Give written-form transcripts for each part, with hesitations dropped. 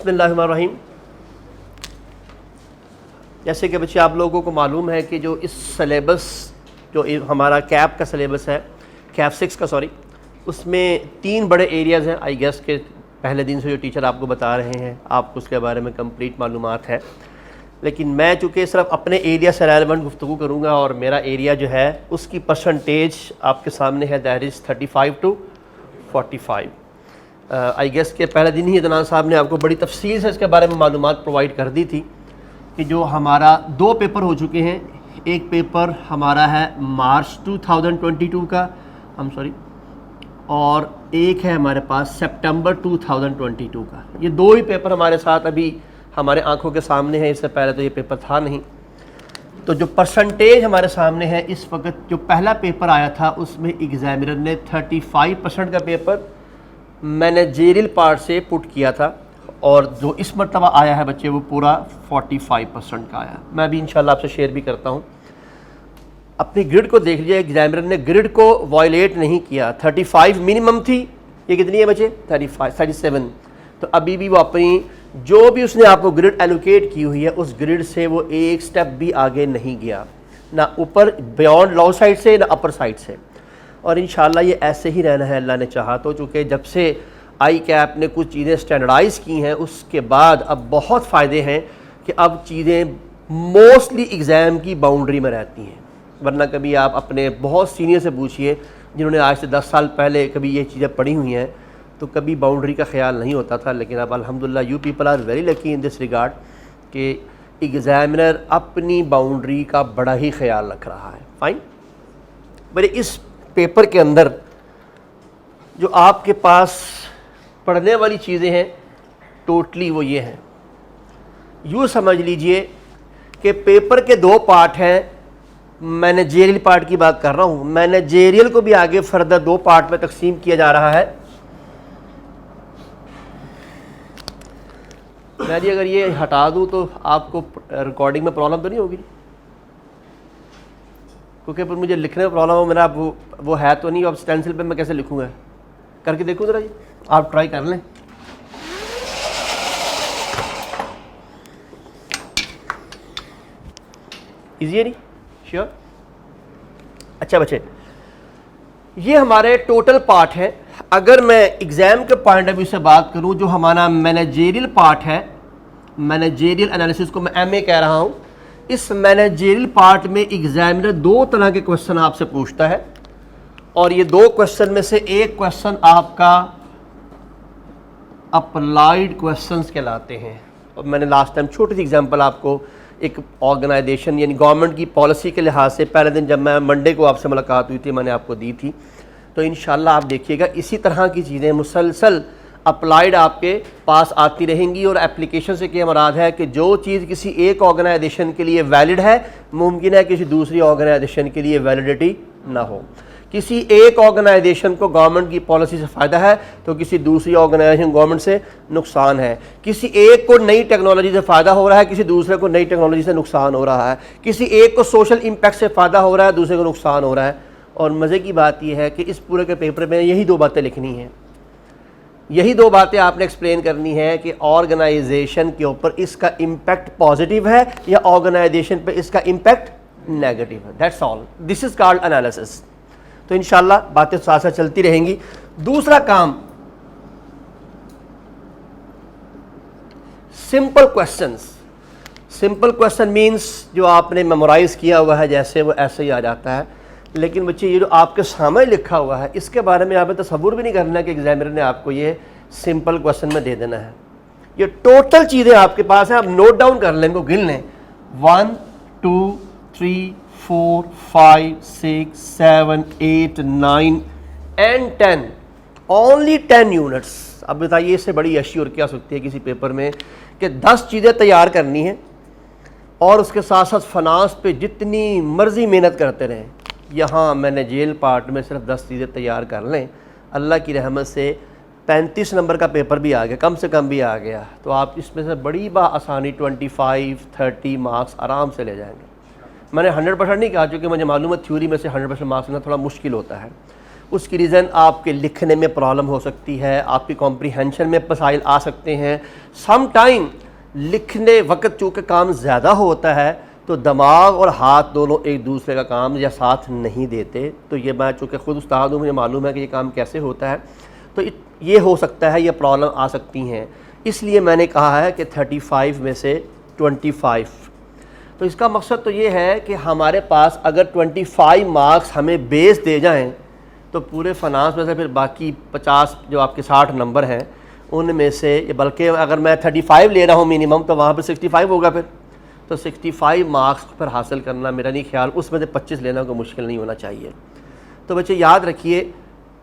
बिस्मिल्लाहिर्रहमानिर्रहीम। जैसे कि बच्चे आप लोगों को मालूम है कि जो इस सिलेबस जो हमारा कैप का सिलेबस है, कैप 6 का सॉरी, उसमें 3 बड़े एरियाज़ हैं। आई गेस के पहले दिन से जो टीचर आपको बता रहे हैं आपको उसके बारे में कंप्लीट मालूमात है, लेकिन मैं चूँकि सिर्फ अपने एरिया से रेलेवेंट गुफ्तगू करूँगा और मेरा एरिया जो है उसकी परसेंटेज आपके सामने है, that is 35 to 45। I guess के पहले दिन ही अदनान साहब ने आपको बड़ी तफसील से इसके बारे में मालूमात प्रोवाइड कर दी थी कि जो हमारा 2 पेपर हो चुके हैं। एक पेपर हमारा है मार्च 2022 का, और एक है हमारे पास सितंबर 2022 का। ये 2 ही पेपर हमारे साथ अभी हमारे आंखों के सामने है, इससे पहले तो ये पेपर था नहीं। तो जो परसेंटेज हमारे सामने है इस वक्त, जो पहला पेपर आया था उसमें एग्जामिनर ने 35% का पेपर मैनेजरियल पार्ट से पुट किया था, और जो इस मरतबा आया है बच्चे वो पूरा 45% का आया। मैं भी इंशाल्लाह आपसे शेयर भी करता हूँ। अपनी ग्रिड को देख लीजिए, एग्जामिनर ने ग्रिड को वायलेट नहीं किया। 35 मिनिमम थी, ये कितनी है बच्चे? 37। तो अभी भी वो अपनी जो भी उसने आपको ग्रिड एलोकेट की हुई है उस ग्रिड से वो एक स्टेप भी आगे नहीं गया, ना ऊपर बियॉन्ड लॉ साइड से ना अपर साइड से। और इंशाल्लाह ये ऐसे ही रहना है अल्लाह ने चाहा तो, चूँकि जब से आई कैप ने कुछ चीज़ें स्टैंडर्डाइज़ की हैं उसके बाद अब बहुत फ़ायदे हैं कि अब चीज़ें मोस्टली एग्ज़ाम की बाउंड्री में रहती हैं। वरना कभी आप अपने बहुत सीनियर से पूछिए जिन्होंने आज से 10 साल पहले कभी ये चीज़ें पढ़ी हुई हैं, तो कभी बाउंड्री का ख्याल नहीं होता था। लेकिन अब अल्हम्दुलिल्लाह you people are very lucky in this regard कि एग्ज़ामिनर अपनी बाउंड्री का बड़ा ही ख्याल रख रहा है। फाइन। मेरे इस पेपर के अंदर जो आपके पास पढ़ने वाली चीज़ें हैं टोटली वो ये हैं। यूँ समझ लीजिए कि पेपर के 2 पार्ट हैं। मैनेजरियल पार्ट की बात कर रहा हूँ, मैनेजरियल को भी आगे फर्दर 2 पार्ट में तकसीम किया जा रहा है। मैं जी अगर ये हटा दूँ तो आपको रिकॉर्डिंग में प्रॉब्लम तो नहीं होगी? क्योंकि फिर मुझे लिखने में प्रॉब्लम हो, मेरा वो है तो नहीं। अब स्टेंसिल पे मैं कैसे लिखूँगा? करके देखूँ ज़रा जी, आप ट्राई कर लें। इजी है नहीं? श्योर? अच्छा बच्चे, ये हमारे टोटल पार्ट है। अगर मैं एग्ज़ाम के पॉइंट ऑफ व्यू से बात करूं, जो हमारा मैनेजरियल पार्ट है, मैनेजरियल एनालिसिस को मैं MA कह रहा हूं, इस मैनेजरियल पार्ट में एग्जामिनर 2 तरह के क्वेश्चन आपसे पूछता है, और ये 2 क्वेश्चन में से एक क्वेश्चन आपका अप्लाइड क्वेश्चंस कहलाते हैं। और मैंने लास्ट टाइम छोटी सी एग्जांपल आपको एक ऑर्गेनाइजेशन यानी गवर्नमेंट की पॉलिसी के लिहाज से पहले दिन जब मैं मंडे को आपसे मुलाकात हुई थी मैंने आपको दी थी। तो इंशाल्लाह आप देखिएगा इसी तरह की चीज़ें मुसलसल अप्लाइड आपके पास आती रहेंगी। और एप्लीकेशन से क्या मुराद है कि जो चीज़ किसी एक ऑर्गेनाइजेशन के लिए वैलिड है, मुमकिन है किसी दूसरी ऑर्गेनाइजेशन के लिए वैलिडिटी ना हो। किसी एक ऑर्गेनाइजेशन को गवर्नमेंट की पॉलिसी से फ़ायदा है तो किसी दूसरी ऑर्गेनाइजेशन गवर्नमेंट से नुकसान है। किसी एक को नई टेक्नोलॉजी से फ़ायदा हो रहा है, किसी दूसरे को नई टेक्नोलॉजी से नुकसान हो रहा है। किसी एक को सोशल इम्पैक्ट से फ़ायदा हो रहा है, दूसरे को नुकसान हो रहा है। और मज़े की बात यह है कि इस पूरे के पेपर में यही 2 बातें लिखनी हैं, यही 2 बातें आपने एक्सप्लेन करनी है कि ऑर्गेनाइजेशन के ऊपर इसका इम्पैक्ट पॉजिटिव है या ऑर्गेनाइजेशन पे इसका इम्पैक्ट नेगेटिव है। That's all, this is called analysis. तो इंशाल्लाह बातें साथ साथ चलती रहेंगी। दूसरा काम, simple questions. Simple question means जो आपने मेमोराइज किया हुआ है जैसे वो ऐसे ही आ जाता है। लेकिन बच्चे ये जो आपके सामने लिखा हुआ है इसके बारे में आपने तसव्वुर भी नहीं करना कि एग्जामिनर ने आपको ये सिंपल क्वेश्चन में दे देना है। ये टोटल चीज़ें आपके पास हैं, आप नोट डाउन कर लें, इनको गिन लें। 1 2 3 4 5 6 7 8 9 and 10, ओनली 10 यूनिट्स। अब बताइए इससे बड़ी अश्योर क्या सकती है किसी पेपर में कि 10 चीज़ें तैयार करनी है और उसके साथ साथ फाइनेंस पे जितनी मर्जी मेहनत करते रहें। यहाँ मैनेजरियल पार्ट में सिर्फ 10 चीज़ें तैयार कर लें, अल्लाह की रहमत से 35 नंबर का पेपर भी आ गया, कम से कम भी आ गया, तो आप इसमें से बड़ी आसानी 25-30 मार्क्स आराम से ले जाएंगे। मैंने 100% नहीं कहा, क्योंकि मुझे मालूम है थ्योरी में से 100% मार्क्स लेना थोड़ा मुश्किल होता है। उसकी रीज़न आपके लिखने में प्रॉब्लम हो सकती है, आपकी कॉम्प्रीहेंशन में मसाइल आ सकते हैं। सम टाइम लिखने वक्त चूँकि काम ज़्यादा होता है तो दिमाग और हाथ दोनों एक दूसरे का काम या साथ नहीं देते। तो ये मैं चूँकि ख़ुद उस्ताद हूँ, मुझे मालूम है कि ये काम कैसे होता है, तो ये हो सकता है, ये प्रॉब्लम आ सकती हैं। इसलिए मैंने कहा है कि 35 में से 25। तो इसका मकसद तो ये है कि हमारे पास अगर 25 मार्क्स हमें बेस दे जाएं तो पूरे फाइनेंस में से फिर बाकी 50 जो आपके 60 नंबर हैं उनमें से, बल्कि अगर मैं 35 ले रहा हूँ मिनिमम तो वहाँ पर 65 होगा फिर। तो 65 मार्क्स पर हासिल करना मेरा नहीं ख्याल, उसमें से 25 लेना कोई मुश्किल नहीं होना चाहिए। तो बच्चे याद रखिए,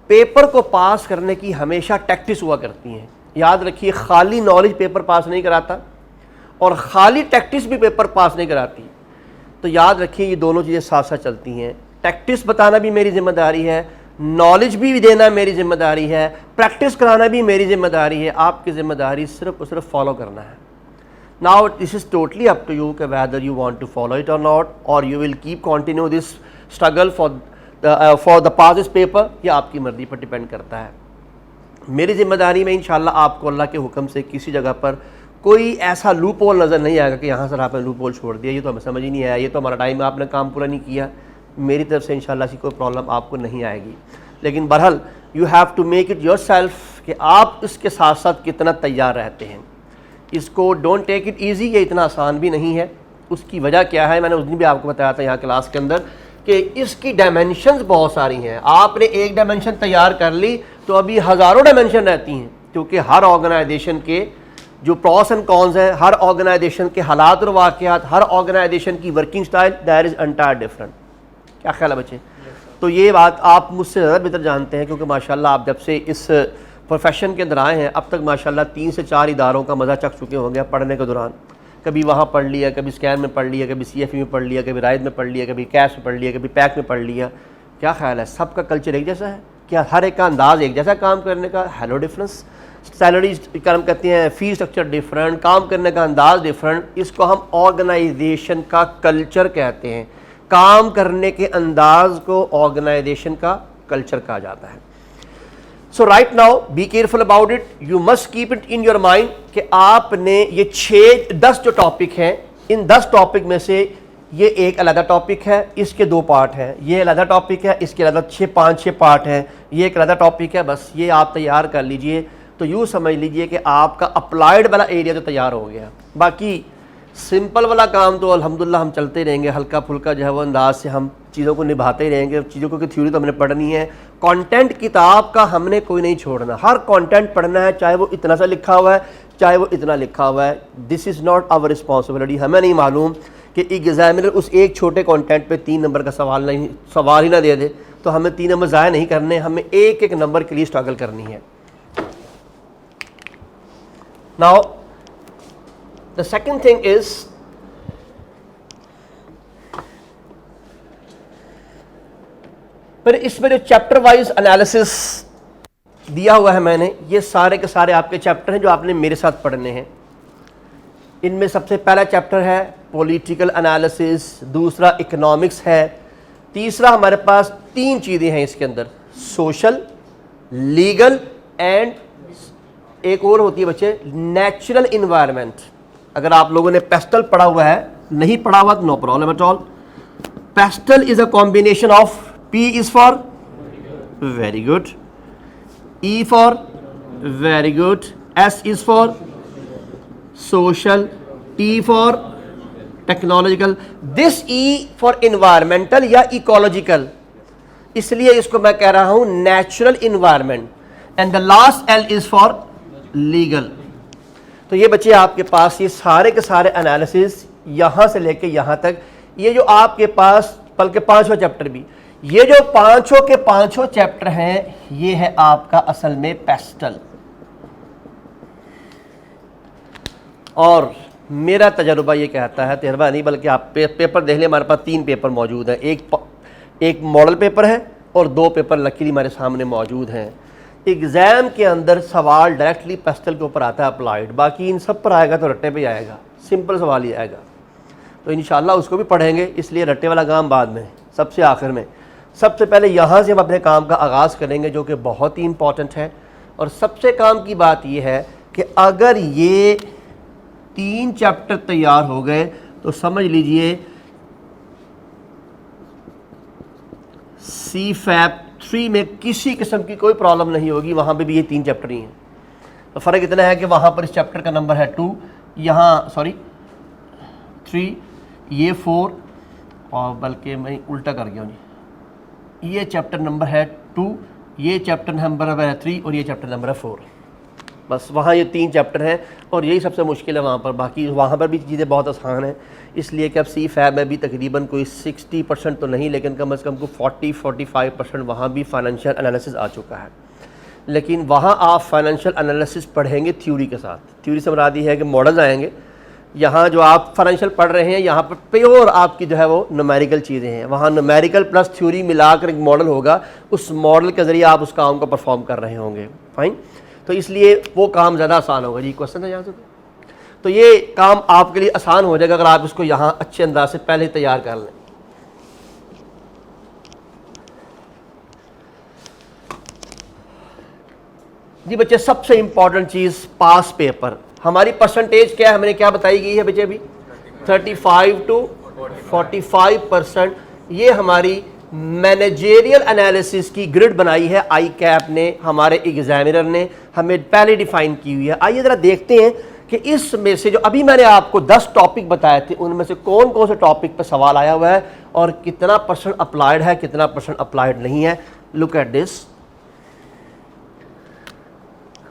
पेपर को पास करने की हमेशा टैक्टिस हुआ करती हैं। याद रखिए, खाली नॉलेज पेपर पास नहीं कराता और ख़ाली टैक्टिस भी पेपर पास नहीं कराती। तो याद रखिए ये दोनों चीज़ें साथ साथ चलती हैं। टैक्टिस बताना भी मेरी ज़िम्मेदारी है, नॉलेज भी देना मेरी ज़िम्मेदारी है, प्रैक्टिस कराना भी मेरी ज़िम्मेदारी है। आपकी ज़िम्मेदारी सिर्फ और सिर्फ फॉलो करना है। Now this is totally up to you कि whether you want to follow it और नॉट, और you will keep continue this struggle for the pass this paper. ये आपकी मर्ज़ी पर डिपेंड करता है। मेरी ज़िम्मेदारी में इंशाल्लाह आपको अल्लाह के हुक्म से किसी जगह पर कोई ऐसा लूप होल नज़र नहीं आएगा कि यहाँ सर आपने लूप होल छोड़ दिया, ये तो हमें समझ ही नहीं आया, ये तो हमारा टाइम है, आपने काम पूरा नहीं किया। मेरी तरफ से इंशाल्लाह ऐसी कोई प्रॉब्लम आपको नहीं आएगी। लेकिन बहरहाल you have to make it yourself कि आप इसके साथ साथ कितना तैयार रहते हैं। इसको डोंट टेक इट ईजी, ये इतना आसान भी नहीं है। उसकी वजह क्या है, मैंने उस दिन भी आपको बताया था यहाँ क्लास के अंदर कि इसकी डायमेंशंस बहुत सारी हैं। आपने एक डायमेंशन तैयार कर ली तो अभी हज़ारों डायमेंशन रहती हैं, क्योंकि हर ऑर्गेनाइजेशन के जो प्रॉस एंड कॉन्स हैं, हर ऑर्गेनाइजेशन के हालात और वाक़यात, हर ऑर्गेनाइजेशन की working style that is entire different. क्या ख्याल है बच्चे? तो ये बात आप मुझसे ज़्यादा बेहतर जानते हैं, क्योंकि माशाल्लाह आप जब से इस प्रोफेशन के अंदर आए हैं अब तक माशाल्लाह 3 से 4 इदारों का मज़ा चख चुके होंगे पढ़ने के दौरान। कभी वहाँ पढ़ लिया, कभी स्कैन में पढ़ लिया, कभी CFE में पढ़ लिया, कभी राइज में पढ़ लिया, कभी कैश में पढ़ लिया, कभी पैक में पढ़ लिया। क्या ख्याल है, सबका कल्चर एक जैसा है? क्या हर एक का अंदाज़ एक जैसा काम करने का? Hello difference. सैलरी क्या हम कहते हैं, फ़ी स्ट्रक्चर डिफरेंट, काम करने का अंदाज़ डिफरेंट। इसको हम ऑर्गेनाइजेशन का कल्चर कहते हैं। काम करने के अंदाज को ऑर्गेनाइजेशन का कल्चर कहा जाता है। So right now be careful about it, you must keep it in your mind कि आपने ये 6-10 जो टॉपिक हैं, इन 10 टॉपिक में से ये एक अलग टॉपिक है, इसके 2 पार्ट हैं, ये अलग टॉपिक है, इसके अलग 5-6 पार्ट हैं, ये एक अलग टॉपिक है। बस ये आप तैयार कर लीजिए तो यूँ समझ लीजिए कि आपका अप्लाइड वाला एरिया तो तैयार हो गया। बाकी सिंपल वाला काम तो अल्हम्दुलिल्लाह हम चलते रहेंगे, हल्का फुल्का जो है वो अंदाज से हम चीज़ों को निभाते ही रहेंगे। चीज़ों को की थ्योरी तो हमने पढ़नी है। कंटेंट किताब का हमने कोई नहीं छोड़ना, हर कंटेंट पढ़ना है, चाहे वो इतना सा लिखा हुआ है, चाहे वो इतना लिखा हुआ है। This is not our responsibility. हमें नहीं मालूम कि एग्जामिनर उस एक छोटे कंटेंट पे 3 नंबर का सवाल ही ना दे दे, तो हमें 3 नंबर ज़ाया नहीं करने, हमें एक नंबर के लिए स्ट्रगल करनी है। Now the second thing is फिर इसमें जो चैप्टर वाइज एनालिसिस दिया हुआ है मैंने, ये सारे के सारे आपके चैप्टर हैं जो आपने मेरे साथ पढ़ने हैं। इनमें सबसे पहला चैप्टर है पॉलिटिकल एनालिसिस, दूसरा इकोनॉमिक्स है, तीसरा हमारे पास 3 चीज़ें हैं इसके अंदर, सोशल, लीगल एंड एक और होती है बच्चे नेचुरल इन्वायरमेंट। अगर आप लोगों ने पेस्टल पढ़ा हुआ है, नहीं पढ़ा हुआ तो no problem at all. PESTLE is a combination of P is for very good, E for very good, S is for social, T for technological, this E for environmental या इकोलॉजिकल, इसलिए इसको मैं कह रहा हूं natural environment, and the last L is for legal. तो ये बच्चे आपके पास ये सारे के सारे एनालिसिस यहाँ से लेके यहाँ तक, ये जो आपके पास बल्कि 5वां चैप्टर भी, ये जो 5 के 5 चैप्टर हैं, ये है आपका असल में पेस्टल। और मेरा तजर्बा ये कहता है, तजर्बा नहीं बल्कि आप पेपर देख लें, हमारे पास 3 पेपर मौजूद हैं, एक मॉडल पेपर है और 2 पेपर लकीली हमारे सामने मौजूद हैं। एग्ज़ाम के अंदर सवाल डायरेक्टली पेस्टल के ऊपर आता है अप्लाइड, बाकी इन सब पर आएगा तो रट्टे पे आएगा, सिंपल सवाल ही आएगा। तो इंशाल्लाह उसको भी पढ़ेंगे, इसलिए रट्टे वाला काम बाद में, सबसे आखिर में। सबसे पहले यहाँ से हम अपने काम का आगाज़ करेंगे, जो कि बहुत ही इम्पॉर्टेंट है। और सबसे काम की बात यह है कि अगर ये 3 चैप्टर तैयार हो गए तो समझ लीजिए CFAP 3 में किसी किस्म की कोई प्रॉब्लम नहीं होगी, वहाँ पे भी ये 3 चैप्टर ही हैं। तो फ़र्क इतना है कि वहाँ पर इस चैप्टर का नंबर है 2, यहाँ 3, ये 4, और बल्कि मैं उल्टा कर गया हूँ जी, ये चैप्टर नंबर है 2, ये चैप्टर नंबर है 3 और ये चैप्टर नंबर है 4। बस वहाँ ये 3 चैप्टर हैं और यही सबसे मुश्किल है वहाँ पर। बाकी वहाँ पर भी चीज़ें बहुत आसान हैं, इसलिए कि अब CFAP में भी तकरीबन कोई 60% तो नहीं, लेकिन कम से कम को 40-45% वहाँ भी फाइनेंशियल एनालिसिस आ चुका है। लेकिन वहाँ आप फाइनेंशियल एनालिसिस पढ़ेंगे थ्योरी के साथ। थ्योरी से मुराद है कि मॉडल्स आएंगे, यहाँ जो आप फाइनेंशियल पढ़ रहे हैं यहाँ पर प्योर आपकी जो है वो न्यूमेरिकल चीज़ें हैं। वहाँ न्यूमेरिकल प्लस थ्योरी मिलाकर एक मॉडल होगा, उस मॉडल के ज़रिए आप उस काम को परफॉर्म कर रहे होंगे। फाइन, तो इसलिए वो काम ज़्यादा आसान होगा। जी क्वेश्चन है यहाँ से, तो ये काम आपके लिए आसान हो जाएगा अगर आप इसको यहाँ अच्छे अंदाज से पहले तैयार कर लें। जी बच्चे, सबसे इंपॉर्टेंट चीज़ पास पेपर। हमारी परसेंटेज क्या है, हमने क्या बताई गई है बच्चे अभी, 35 to 45%। ये हमारी मैनेजेरियल एनालिसिस की ग्रिड बनाई है ICAP ने, हमारे एग्जामिनर ने हमें पहले डिफाइन की हुई है। आइए ज़रा देखते हैं कि इसमें से जो अभी मैंने आपको 10 टॉपिक बताए थे उनमें से कौन कौन से टॉपिक पर सवाल आया हुआ है और कितना % अप्लाइड है, कितना % अप्लाइड नहीं है। Look at this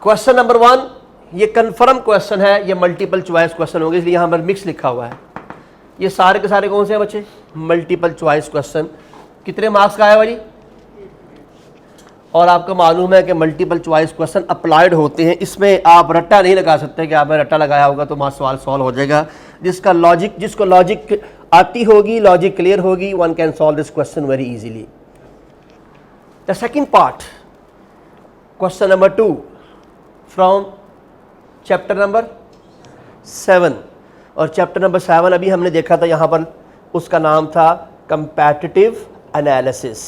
question number 1, ये कंफर्म क्वेश्चन है, ये मल्टीपल चॉइस क्वेश्चन होंगे, इसलिए यहाँ पर मिक्स लिखा हुआ है। ये सारे के सारे कौन से हैं बच्चे, मल्टीपल चॉइस क्वेश्चन। कितने मार्क्स का आया भाई? और आपको मालूम है कि मल्टीपल चॉइस क्वेश्चन अप्लाइड होते हैं, इसमें आप रट्टा नहीं लगा सकते कि आपने रट्टा लगाया होगा तो सवाल सॉल्व हो जाएगा। जिसको लॉजिक आती होगी, लॉजिक क्लियर होगी, one can solve this question very easily. The second part, question number 2 from chapter number 7। और चैप्टर नंबर 7 अभी हमने देखा था, यहाँ पर उसका नाम था कंपैटिटिव एनालिसिस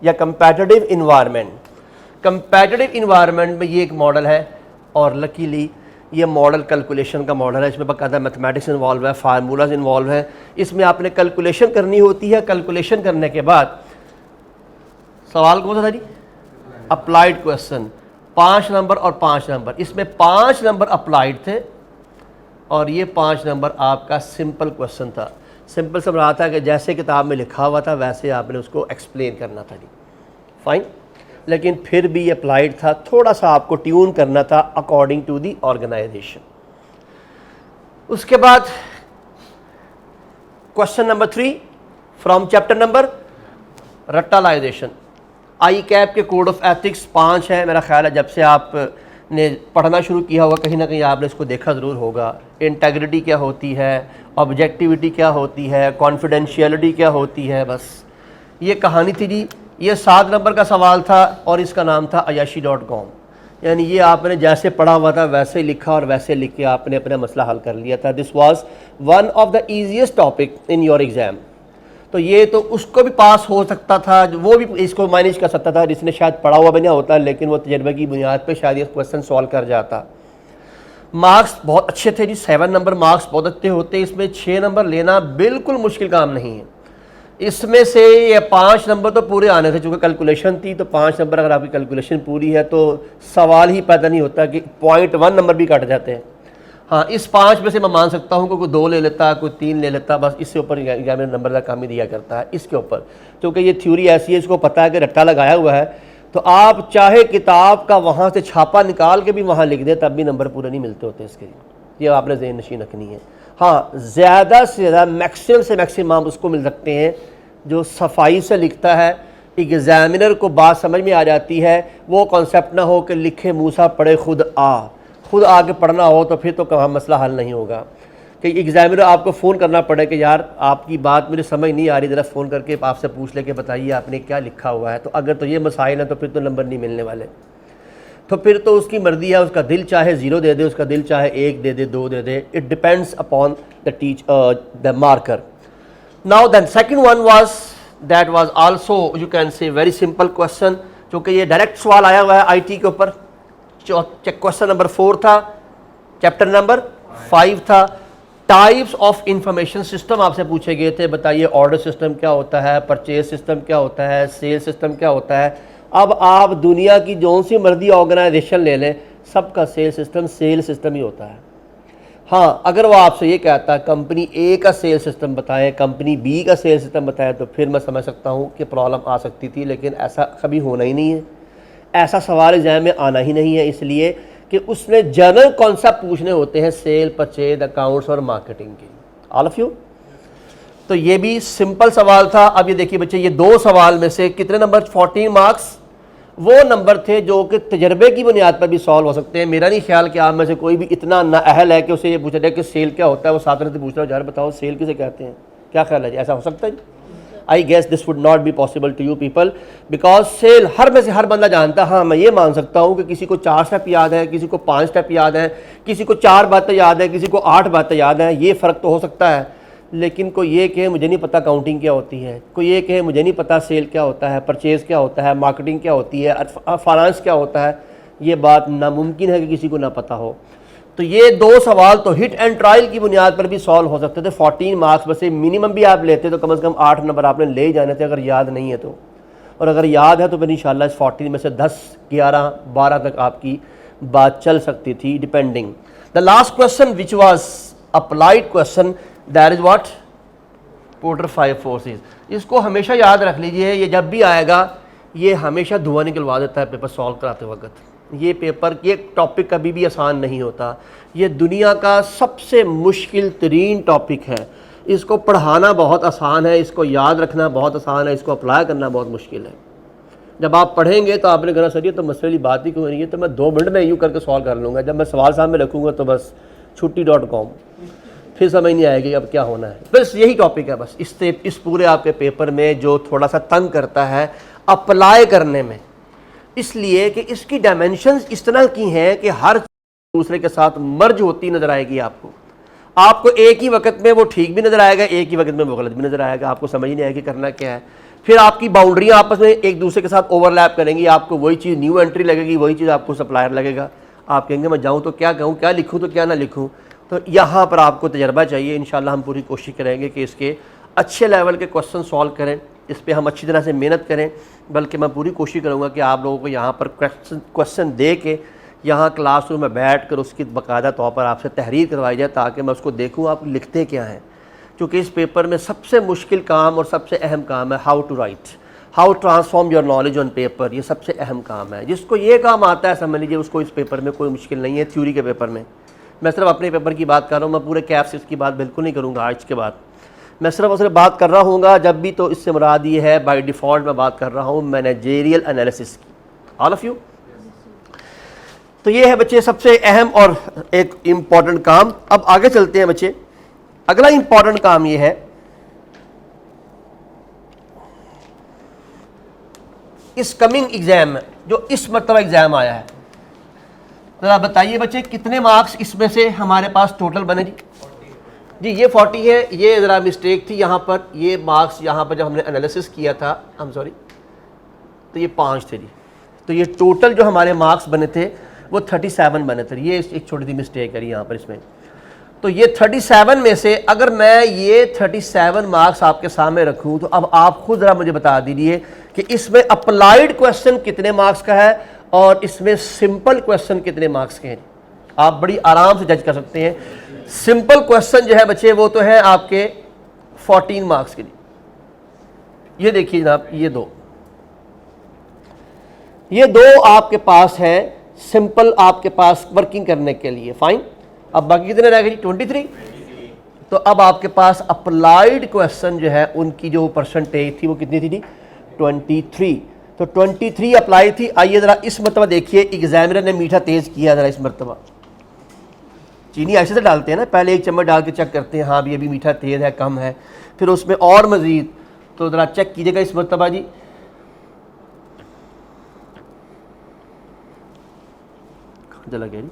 या कंपैटिटिव इन्वायरमेंट। कंपैटिटिव इन्वायरमेंट में ये एक मॉडल है और लकीली ये मॉडल कैलकुलेशन का मॉडल है। इसमें बाकायदा मैथमेटिक्स इन्वॉल्व है, फार्मूलाज इन्वॉल्व है। इसमें आपने कैलकुलेशन करनी होती है। कैलकुलेशन करने के बाद सवाल कौन सा था जी, अप्लाइड क्वेश्चन, 5 नंबर और 5 नंबर। इसमें 5 नंबर अप्लाइड थे और ये 5 नंबर आपका सिंपल क्वेश्चन था। सिंपल से रहा था कि जैसे किताब में लिखा हुआ था वैसे आपने उसको एक्सप्लेन करना था जी। फाइन, लेकिन फिर भी अप्लाइड था, थोड़ा सा आपको ट्यून करना था अकॉर्डिंग टू दी ऑर्गेनाइजेशन। उसके बाद question number 3 from chapter number रट्टालाइजेशन। ICAP के कोड ऑफ एथिक्स 5 है। मेरा ख्याल है जब से आपने पढ़ना शुरू किया होगा कहीं ना कहीं आपने इसको देखा ज़रूर होगा। इंटेग्रिटी क्या होती है, ऑब्जेक्टिविटी क्या होती है, कॉन्फिडेंशियलिटी क्या होती है, बस ये कहानी थी जी। ये 7 नंबर का सवाल था और इसका नाम था ayashi.com। यानी ये आपने जैसे पढ़ा हुआ था वैसे लिखा और वैसे लिख के आपने अपना मसला हल कर लिया था। This was one of the easiest topic in your exam. तो ये तो उसको भी पास हो सकता था, वो भी इसको मैनेज कर सकता था जिसने शायद पढ़ा हुआ भी नहीं होता, लेकिन वो तजर्बे की बुनियाद पे शायद ये क्वेश्चन सॉल्व कर जाता। मार्क्स बहुत अच्छे थे जी, 7 नंबर मार्क्स बहुत अच्छे होते। इसमें 6 नंबर लेना बिल्कुल मुश्किल काम नहीं है। इसमें से ये 5 नंबर तो पूरे आने थे, चूँकि कैलकुलेशन थी तो 5 नंबर अगर आपकी कैलकुलेशन पूरी है तो सवाल ही पैदा नहीं होता कि 0.1 नंबर भी कट जाते हैं। हाँ, इस 5 में से मैं मान सकता हूँ कि कोई 2 ले लेता, कोई 3 ले लेता, बस इससे ऊपर एग्जामिनर नंबर का काम ही दिया करता है इसके ऊपर। क्योंकि ये थ्योरी ऐसी है, इसको पता है कि रट्टा लगाया हुआ है, तो आप चाहे किताब का वहाँ से छापा निकाल के भी वहाँ लिख दें तब भी नंबर पूरे नहीं मिलते होते इसके लिए। ये आपने ज़हन नशीन रखनी है। हाँ, ज़्यादा से ज़्यादा मैक्सिमम से मैक्सिमम उसको मिल सकते हैं जो सफाई से लिखता है, एग्जामिनर को बात समझ में आ जाती है, वो कॉन्सेप्ट ना हो कि लिखे मूसा पढ़े खुद आके पढ़ना हो, तो फिर तो कहाँ मसला हल नहीं होगा कि एग्जामिनर आपको फ़ोन करना पड़े कि यार आपकी बात मुझे समझ नहीं आ रही, ज़रा फ़ोन करके आपसे पूछ ले के बताइए आपने क्या लिखा हुआ है। तो अगर तो ये मसाइल हैं तो फिर तो नंबर नहीं मिलने वाले। तो फिर तो उसकी मर्ज़ी है, उसका दिल चाहे 0 दे दे, उसका दिल चाहे 1 दे दे, 2 दे दे। It depends upon the marker. Now then second one was that was also you can say very simple question, क्योंकि ये डायरेक्ट सवाल आया हुआ है आईटी के ऊपर। क्वेश्चन नंबर 4 था, चैप्टर नंबर 5 था। टाइप्स ऑफ इंफॉर्मेशन सिस्टम आपसे पूछे गए थे, बताइए ऑर्डर सिस्टम क्या होता है, परचेज सिस्टम क्या होता है, सेल सिस्टम क्या होता है। अब आप दुनिया की जो सी मर्जी ऑर्गेनाइजेशन ले लें, सबका सेल सिस्टम ही होता है। हाँ, अगर वो आपसे ये कहता है कंपनी ए का सेल सिस्टम बताएं, कंपनी बी का सेल सिस्टम बताएं, तो फिर मैं समझ सकता हूँ कि प्रॉब्लम आ सकती थी, लेकिन ऐसा कभी होना ही नहीं है। ऐसा सवाल एग्जाम में आना ही नहीं है, इसलिए कि उसने जनरल कॉन्सेप्ट पूछने होते हैं सेल, परचेज, अकाउंट्स और मार्केटिंग के। All of you. तो ये भी सिंपल सवाल था। अब ये देखिए बच्चे, ये 2 सवाल में से कितने नंबर, 14 मार्क्स वो नंबर थे जो कि तजर्बे की बुनियाद पर भी सॉल्व हो सकते हैं। मेरा नहीं ख्याल कि आप में से कोई भी इतना नाअहल है कि उसे ये पूछा जाए कि सेल क्या होता है, वो साथ में पूछ रहा है यार बताओ सेल किसे कहते हैं, क्या ख्याल है जी, ऐसा हो सकता है जी? I guess this would not be possible to you people, because सेल हर में से हर बंदा जानता है। हाँ, मैं ये मान सकता हूँ कि किसी को 4 स्टेप याद है, किसी को 5 स्टेप याद है, किसी को 4 बातें याद है, किसी को 8 बातें याद हैं, ये फ़र्क तो हो सकता है। लेकिन कोई ये कहे मुझे नहीं पता काउंटिंग क्या होती है, कोई ये कहे मुझे नहीं पता सेल क्या होता है, परचेज़ क्या होता है, मार्केटिंग क्या होती है, फाइनेंस क्या होता है, ये बात नामुमकिन है कि किसी को ना पता हो। तो ये 2 सवाल तो हिट एंड ट्रायल की बुनियाद पर भी सॉल्व हो सकते थे। 14 मार्क्स में से मिनिमम भी आप लेते तो कम से कम 8 नंबर आपने ले जाने थे, अगर याद नहीं है तो। और अगर याद है तो फिर इंशाल्लाह इस 14 में से 10, 11, 12 तक आपकी बात चल सकती थी, depending. The last question which was applied question, that is what, porter 5 forces. इसको हमेशा याद रख लीजिए, ये जब भी आएगा ये हमेशा धुआं निकलवा देता है पेपर सॉल्व कराते वक्त। ये पेपर, ये टॉपिक कभी भी आसान नहीं होता, ये दुनिया का सबसे मुश्किल तरीन टॉपिक है। इसको पढ़ाना बहुत आसान है, इसको याद रखना बहुत आसान है, इसको अप्लाई करना बहुत मुश्किल है। जब आप पढ़ेंगे तो आपने कहना सर ये तो मसले बात ही क्यों नहीं है, तो मैं 2 मिनट में यूँ करके सॉल्व कर लूँगा। जब मैं सवाल सामने रखूँगा तो बस छुट्टी.com, फिर समझ नहीं आएगी अब क्या होना है। बस यही टॉपिक है। बस इस पूरे आपके पेपर में जो थोड़ा सा तंग करता है अप्लाई करने में, इसलिए कि इसकी डायमेंशंस इस तरह की हैं कि हर दूसरे के साथ मर्ज होती नजर आएगी। आपको एक ही वक्त में वो ठीक भी नजर आएगा, एक ही वक्त में वो गलत भी नजर आएगा, आपको समझ नहीं आएगी करना क्या है। फिर आपकी बाउंड्रियां आपस में एक दूसरे के साथ ओवरलैप करेंगी, आपको वही चीज़ न्यू एंट्री लगेगी, वही चीज़ आपको सप्लायर लगेगा। आप कहेंगे मैं जाऊँ तो क्या कहूँ, क्या लिखूँ तो क्या ना लिखूँ। तो यहाँ पर आपको तजर्बा चाहिए। इंशाल्लाह हम पूरी कोशिश करेंगे कि इसके अच्छे लेवल के क्वेश्चन सॉल्व करें, इस पर हम अच्छी तरह से मेहनत करें। बल्कि मैं पूरी कोशिश करूँगा कि आप लोगों को यहाँ पर क्वेश्चन दे के यहाँ क्लासरूम में बैठ कर उसकी बाकायदा तौर पर आपसे तहरीर करवाई जाए, ताकि मैं उसको देखूँ आप लिखते क्या हैं। क्योंकि इस पेपर में सबसे मुश्किल काम और सबसे अहम काम है how to write, how transform your knowledge on paper. ये सबसे अहम काम है। जिसको ये काम आता है समझ लीजिए उसको इस पेपर में कोई मुश्किल नहीं है। थ्योरी के पेपर में मैं सिर्फ अपने पेपर की बात कर रहा हूँ, मैं पूरे कैप्स की बात बिल्कुल नहीं करूँगा आज के बाद। मैं सिर्फ और सिर्फ बात कर रहा हूँगा जब भी, तो इससे मुराद ये है बाय डिफ़ॉल्ट मैं बात कर रहा हूँ मैनेजेरियल एनालिसिस की। All of you. तो ये है बच्चे सबसे अहम और एक इम्पॉर्टेंट काम। अब आगे चलते हैं बच्चे। अगला इम्पॉर्टेंट काम ये है, इस कमिंग एग्जाम में जो इस मरतबा एग्जाम आया है, जरा बताइए बच्चे कितने मार्क्स इसमें से हमारे पास टोटल बने जी? जी ये 40 है। ये ज़रा मिस्टेक थी यहाँ पर, ये मार्क्स यहाँ पर जब हमने एनालिसिस किया था, आई एम सॉरी, तो ये 5 थे जी। तो ये टोटल जो हमारे मार्क्स बने थे वो 37 बने थे। ये एक छोटी सी मिस्टेक है यहाँ पर इसमें। तो ये 37 में से अगर मैं ये 37 मार्क्स आपके सामने रखूँ, तो अब आप खुद ज़रा मुझे बता दीजिए कि इसमें अप्लाइड क्वेश्चन कितने मार्क्स का है और इसमें सिंपल क्वेश्चन कितने मार्क्स के हैं। आप बड़ी आराम से जज कर सकते हैं। सिंपल क्वेश्चन जो है बच्चे वो तो है आपके 14 मार्क्स के लिए। ये देखिए जनाब, ये दो आपके पास है सिंपल, आपके पास वर्किंग करने के लिए। फाइन। अब बाकी कितने रह गए जी? 23। तो अब आपके पास अप्लाइड क्वेश्चन जो है उनकी जो परसेंटेज थी वो कितनी थी जी? 23। तो 23 अप्लाई थी। आइए ज़रा इस मरतबा देखिए, एग्जामिनर ने मीठा तेज़ किया। ज़रा इस मरतबा चीनी ऐसे से डालते हैं ना, पहले 1 चम्मच डाल के चेक करते हैं, हाँ भी अभी मीठा तेज़ है कम है, फिर उसमें और मज़ीद। तो ज़रा चेक कीजिएगा इस मरतबा जी। चला गया जी।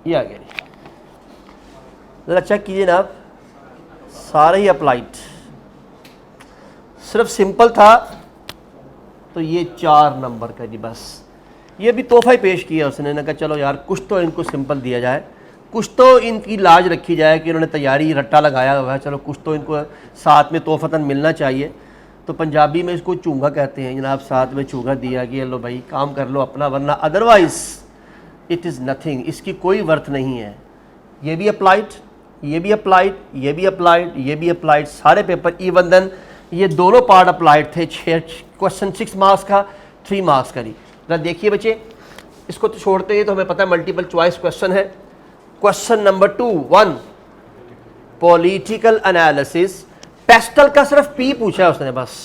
ये आ गया, ज़रा चेक कीजिए ना आप, सारे ही अप्लाइड, सिर्फ सिंपल था तो ये 4 नंबर का जी बस। ये भी तोहफा ही पेश किया उसने, ना कहा चलो यार कुछ तो इनको सिंपल दिया जाए, कुछ तो इनकी लाज रखी जाए कि इन्होंने तैयारी रट्टा लगाया हुआ है, चलो कुछ तो इनको साथ में तोहफतन मिलना चाहिए। तो पंजाबी में इसको चूंगा कहते हैं जनाब, साथ में चूंगा दिया कि लो भाई काम कर लो अपना, वरना अदरवाइज इट इज़ नथिंग, इसकी कोई वर्थ नहीं है। ये भी अप्लाइड, ये भी अप्लाइड, ये भी अप्लाइड, ये भी अप्लाइड, सारे पेपर इवन देन ये दोनों पार्ट अप्लाइड थे। 6 मार्क्स का 3 मार्क्स का। जरा देखिए बच्चे, इसको तो छोड़ते हैं तो हमें पता है मल्टीपल चॉइस क्वेश्चन है। Question number 2 1 political analysis, pastel का सिर्फ पी पूछा है उसने बस।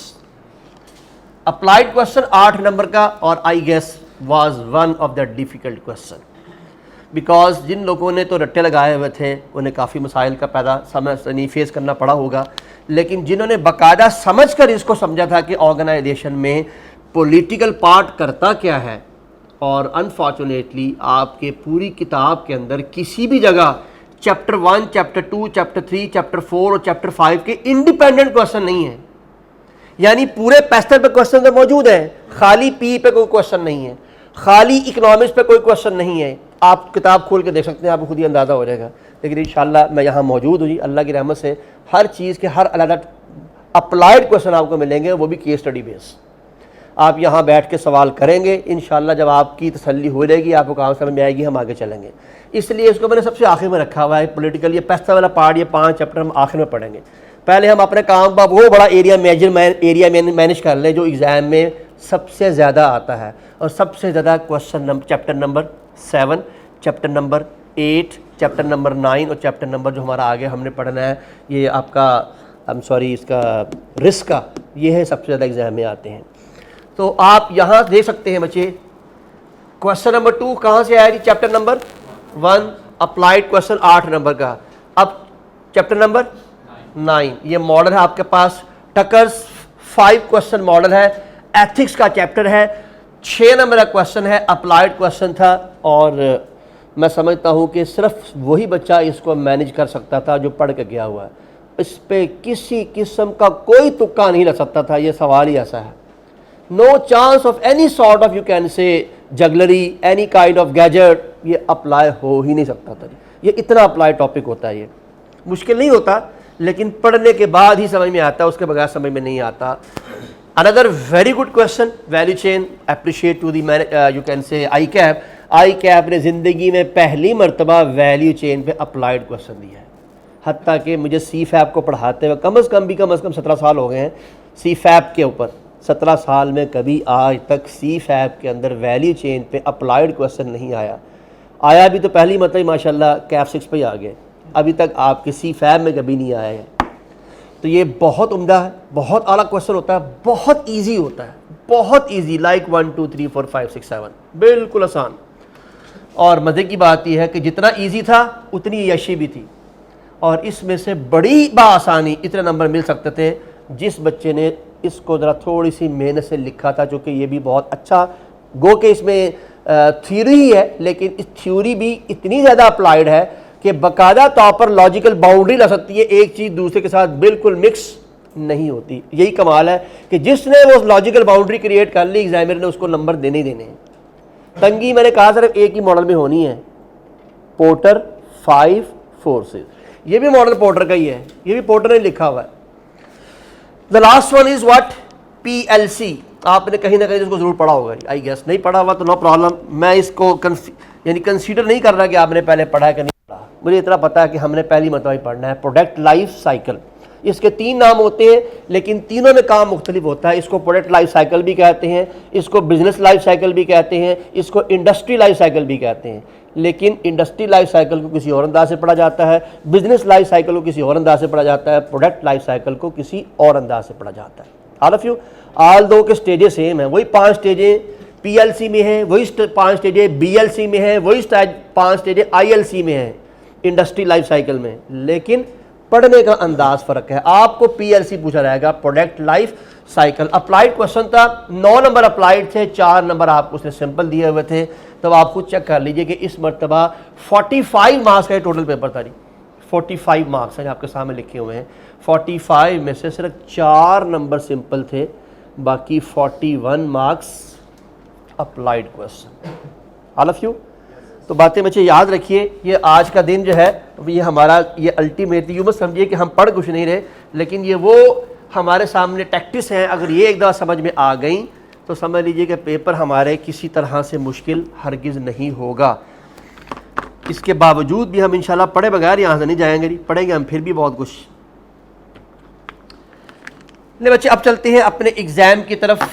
अप्लाइड क्वेश्चन 8 नंबर का, और I guess was one of the difficult question, because जिन लोगों ने तो रट्टे लगाए हुए थे उन्हें काफ़ी मसाइल का पैदा नहीं फेस करना पड़ा होगा, लेकिन जिन्होंने बाकायदा समझ कर इसको समझा था कि ऑर्गेनाइजेशन में पॉलिटिकल पार्ट करता क्या है, और अनफॉर्चुनेटली आपके पूरी किताब के अंदर किसी भी जगह चैप्टर 1, चैप्टर 2, चैप्टर 3, चैप्टर 4 और चैप्टर 5 के इंडिपेंडेंट क्वेश्चन नहीं है। यानी पूरे पेस्टल पे क्वेश्चन तो मौजूद है, खाली पी पे कोई क्वेश्चन नहीं है, खाली इकोनॉमिक्स पे कोई क्वेश्चन नहीं है। आप किताब खोल के देख सकते हैं, आपको खुद ही अंदाज़ा हो जाएगा। लेकिन इंशाल्लाह मैं यहाँ मौजूद हूँ जी, अल्लाह की रहमत से हर चीज़ के हर अलग अप्लाइड क्वेश्चन आपको मिलेंगे, वो भी केस स्टडी बेस। आप यहाँ बैठ के सवाल करेंगे, इंशाल्लाह जब आपकी तसल्ली हो जाएगी, आपको काम समझ में आएगी, हम आगे चलेंगे। इसलिए इसको मैंने सबसे आखिर में रखा हुआ है, पॉलिटिकल ये पेस्टल वाला पार्ट, ये 5 चैप्टर हम आखिर में पढ़ेंगे। पहले हम अपने काम का वो बड़ा एरिया मैनेज कर लें जो एग्ज़ाम में सबसे ज़्यादा आता है, और सबसे ज़्यादा question chapter number 7, chapter number 8, chapter number 9 और चैप्टर नंबर जो हमारा आगे हमने पढ़ना है ये आपका इसका रिस्क का, ये है सबसे ज़्यादा एग्ज़ाम में आते हैं। तो आप यहाँ देख सकते हैं बच्चे, क्वेश्चन नंबर 2 कहाँ से आया जी? Chapter number 1 applied question 8 number का। अब चैप्टर नंबर 9 ये मॉडल है आपके पास, टकर्स 5 क्वेश्चन मॉडल है, एथिक्स का चैप्टर है, 6 नंबर का क्वेश्चन है, अप्लाइड क्वेश्चन था। और मैं समझता हूँ कि सिर्फ वही बच्चा इसको मैनेज कर सकता था जो पढ़ के गया हुआ है, इस पे किसी किस्म का कोई तुक्का नहीं लग सकता था। ये सवाल ही ऐसा है, no chance of any sort of you can say jugglery, any kind of gadget, ये अप्लाई हो ही नहीं सकता था। ये इतना अप्लाई टॉपिक होता है, ये मुश्किल नहीं होता, लेकिन पढ़ने के बाद ही समझ में आता है, उसके बगैर समझ में नहीं आता। Another very good question, value chain, appreciate to the you can say ICAP ने ज़िंदगी में पहली मरतबा वैल्यू चेन पे अप्लाइड क्वेश्चन दिया है। हत्ता कि मुझे सी फैप को पढ़ाते हुए कम से कम 17 साल हो गए हैं सी फैप के ऊपर। 17 साल में कभी आज तक सी फैप के अंदर वैल्यू चेन पे अप्लाइड क्वेश्चन नहीं आया। आया भी तो पहली मतलब माशाल्लाह कैप 6 पे ही आ गए, अभी तक आपके सी फैप में कभी नहीं आया है। तो ये बहुत उम्दा है, बहुत आला क्वेश्चन होता है, बहुत ईजी होता है, बहुत ईजी, लाइक 1 2 3 4 5 6 7, बिल्कुल आसान। और मज़े की बात यह है कि जितना ईजी था उतनी यशी भी थी, और इसमें से बड़ी बासानी इतने नंबर मिल सकते थे जिस बच्चे ने इसको ज़रा थोड़ी सी मेहनत से लिखा था। चूँकि ये भी बहुत अच्छा गो के इसमें थ्योरी ही है, लेकिन इस थ्योरी भी इतनी ज़्यादा अप्लाइड है कि बाकायदा तौर पर लॉजिकल बाउंड्री लग सकती है, एक चीज़ दूसरे के साथ बिल्कुल मिक्स नहीं होती। यही कमाल है कि जिसने वो लॉजिकल बाउंड्री क्रिएट कर ली, एग्जामिनर ने उसको नंबर देने ही देने हैं। तंगी मैंने कहा सिर्फ एक ही मॉडल में होनी है, पोर्टर 5 फोर्सेस, ये भी मॉडल पोर्टर का ही है, ये भी पोर्टर ने लिखा हुआ है। The last one is what? PLC। आपने कहीं ना कहीं इसको जरूर पढ़ा होगा, आई गेस। नहीं पढ़ा हुआ तो नो प्रॉब्लम, मैं इसको कंसीडर नहीं कर रहा कि आपने पहले पढ़ा है कि नहीं पढ़ा। मुझे इतना पता है कि हमने पहली मरतबा ही पढ़ना है। प्रोडक्ट लाइफ साइकिल, इसके 3 नाम होते हैं, लेकिन तीनों में काम मुख्तलिफ होता है। इसको प्रोडक्ट लाइफ साइकिल भी कहते हैं, इसको बिजनेस लाइफ साइकिल भी कहते हैं, इसको इंडस्ट्री लाइफ साइकिल भी कहते हैं। लेकिन इंडस्ट्री लाइफ साइकिल को किसी और अंदाज से पढ़ा जाता है, बिजनेस लाइफ साइकिल को किसी और अंदाज से पढ़ा जाता है, प्रोडक्ट लाइफ साइकिल को किसी और अंदाज से पढ़ा जाता है। ऑल ऑफ यू, ऑल दो के स्टेजेस सेम है, वही 5 स्टेजें PLC में है, वही 5 स्टेजें BLC में है, वही 5 स्टेजें ILC में है, इंडस्ट्री लाइफ साइकिल में। लेकिन पढ़ने का अंदाज फ़र्क है। आपको PLC पूछा रहेगा, product life cycle. Applied question था, 9 नंबर अप्लाइड थे, 4 नंबर आपको उसने सिंपल दिए हुए थे। तब आप खुद चेक कर लीजिए कि इस मरतबा 45 मार्क्स का टोटल पेपर था जी। 45 मार्क्स हैं आपके सामने लिखे हुए हैं। 45 में से सिर्फ 4 नंबर सिंपल थे, बाकी 41 marks applied question. All of you. तो बातें बच्चे याद रखिए, ये आज का दिन जो है ये हमारा ये अल्टीमेटली यूँ मत समझिए कि हम पढ़ कुछ नहीं रहे, लेकिन ये वो हमारे सामने टैक्टिस हैं। अगर ये एक दफ़ा समझ में आ गई तो समझ लीजिए कि पेपर हमारे किसी तरह से मुश्किल हरगिज़ नहीं होगा। इसके बावजूद भी हम इंशाल्लाह पढ़े बगैर यहाँ से नहीं जाएंगे, पढ़ेंगे हम फिर भी बहुत कुछ। ले बच्चे अब चलते हैं अपने एग्ज़ाम की तरफ।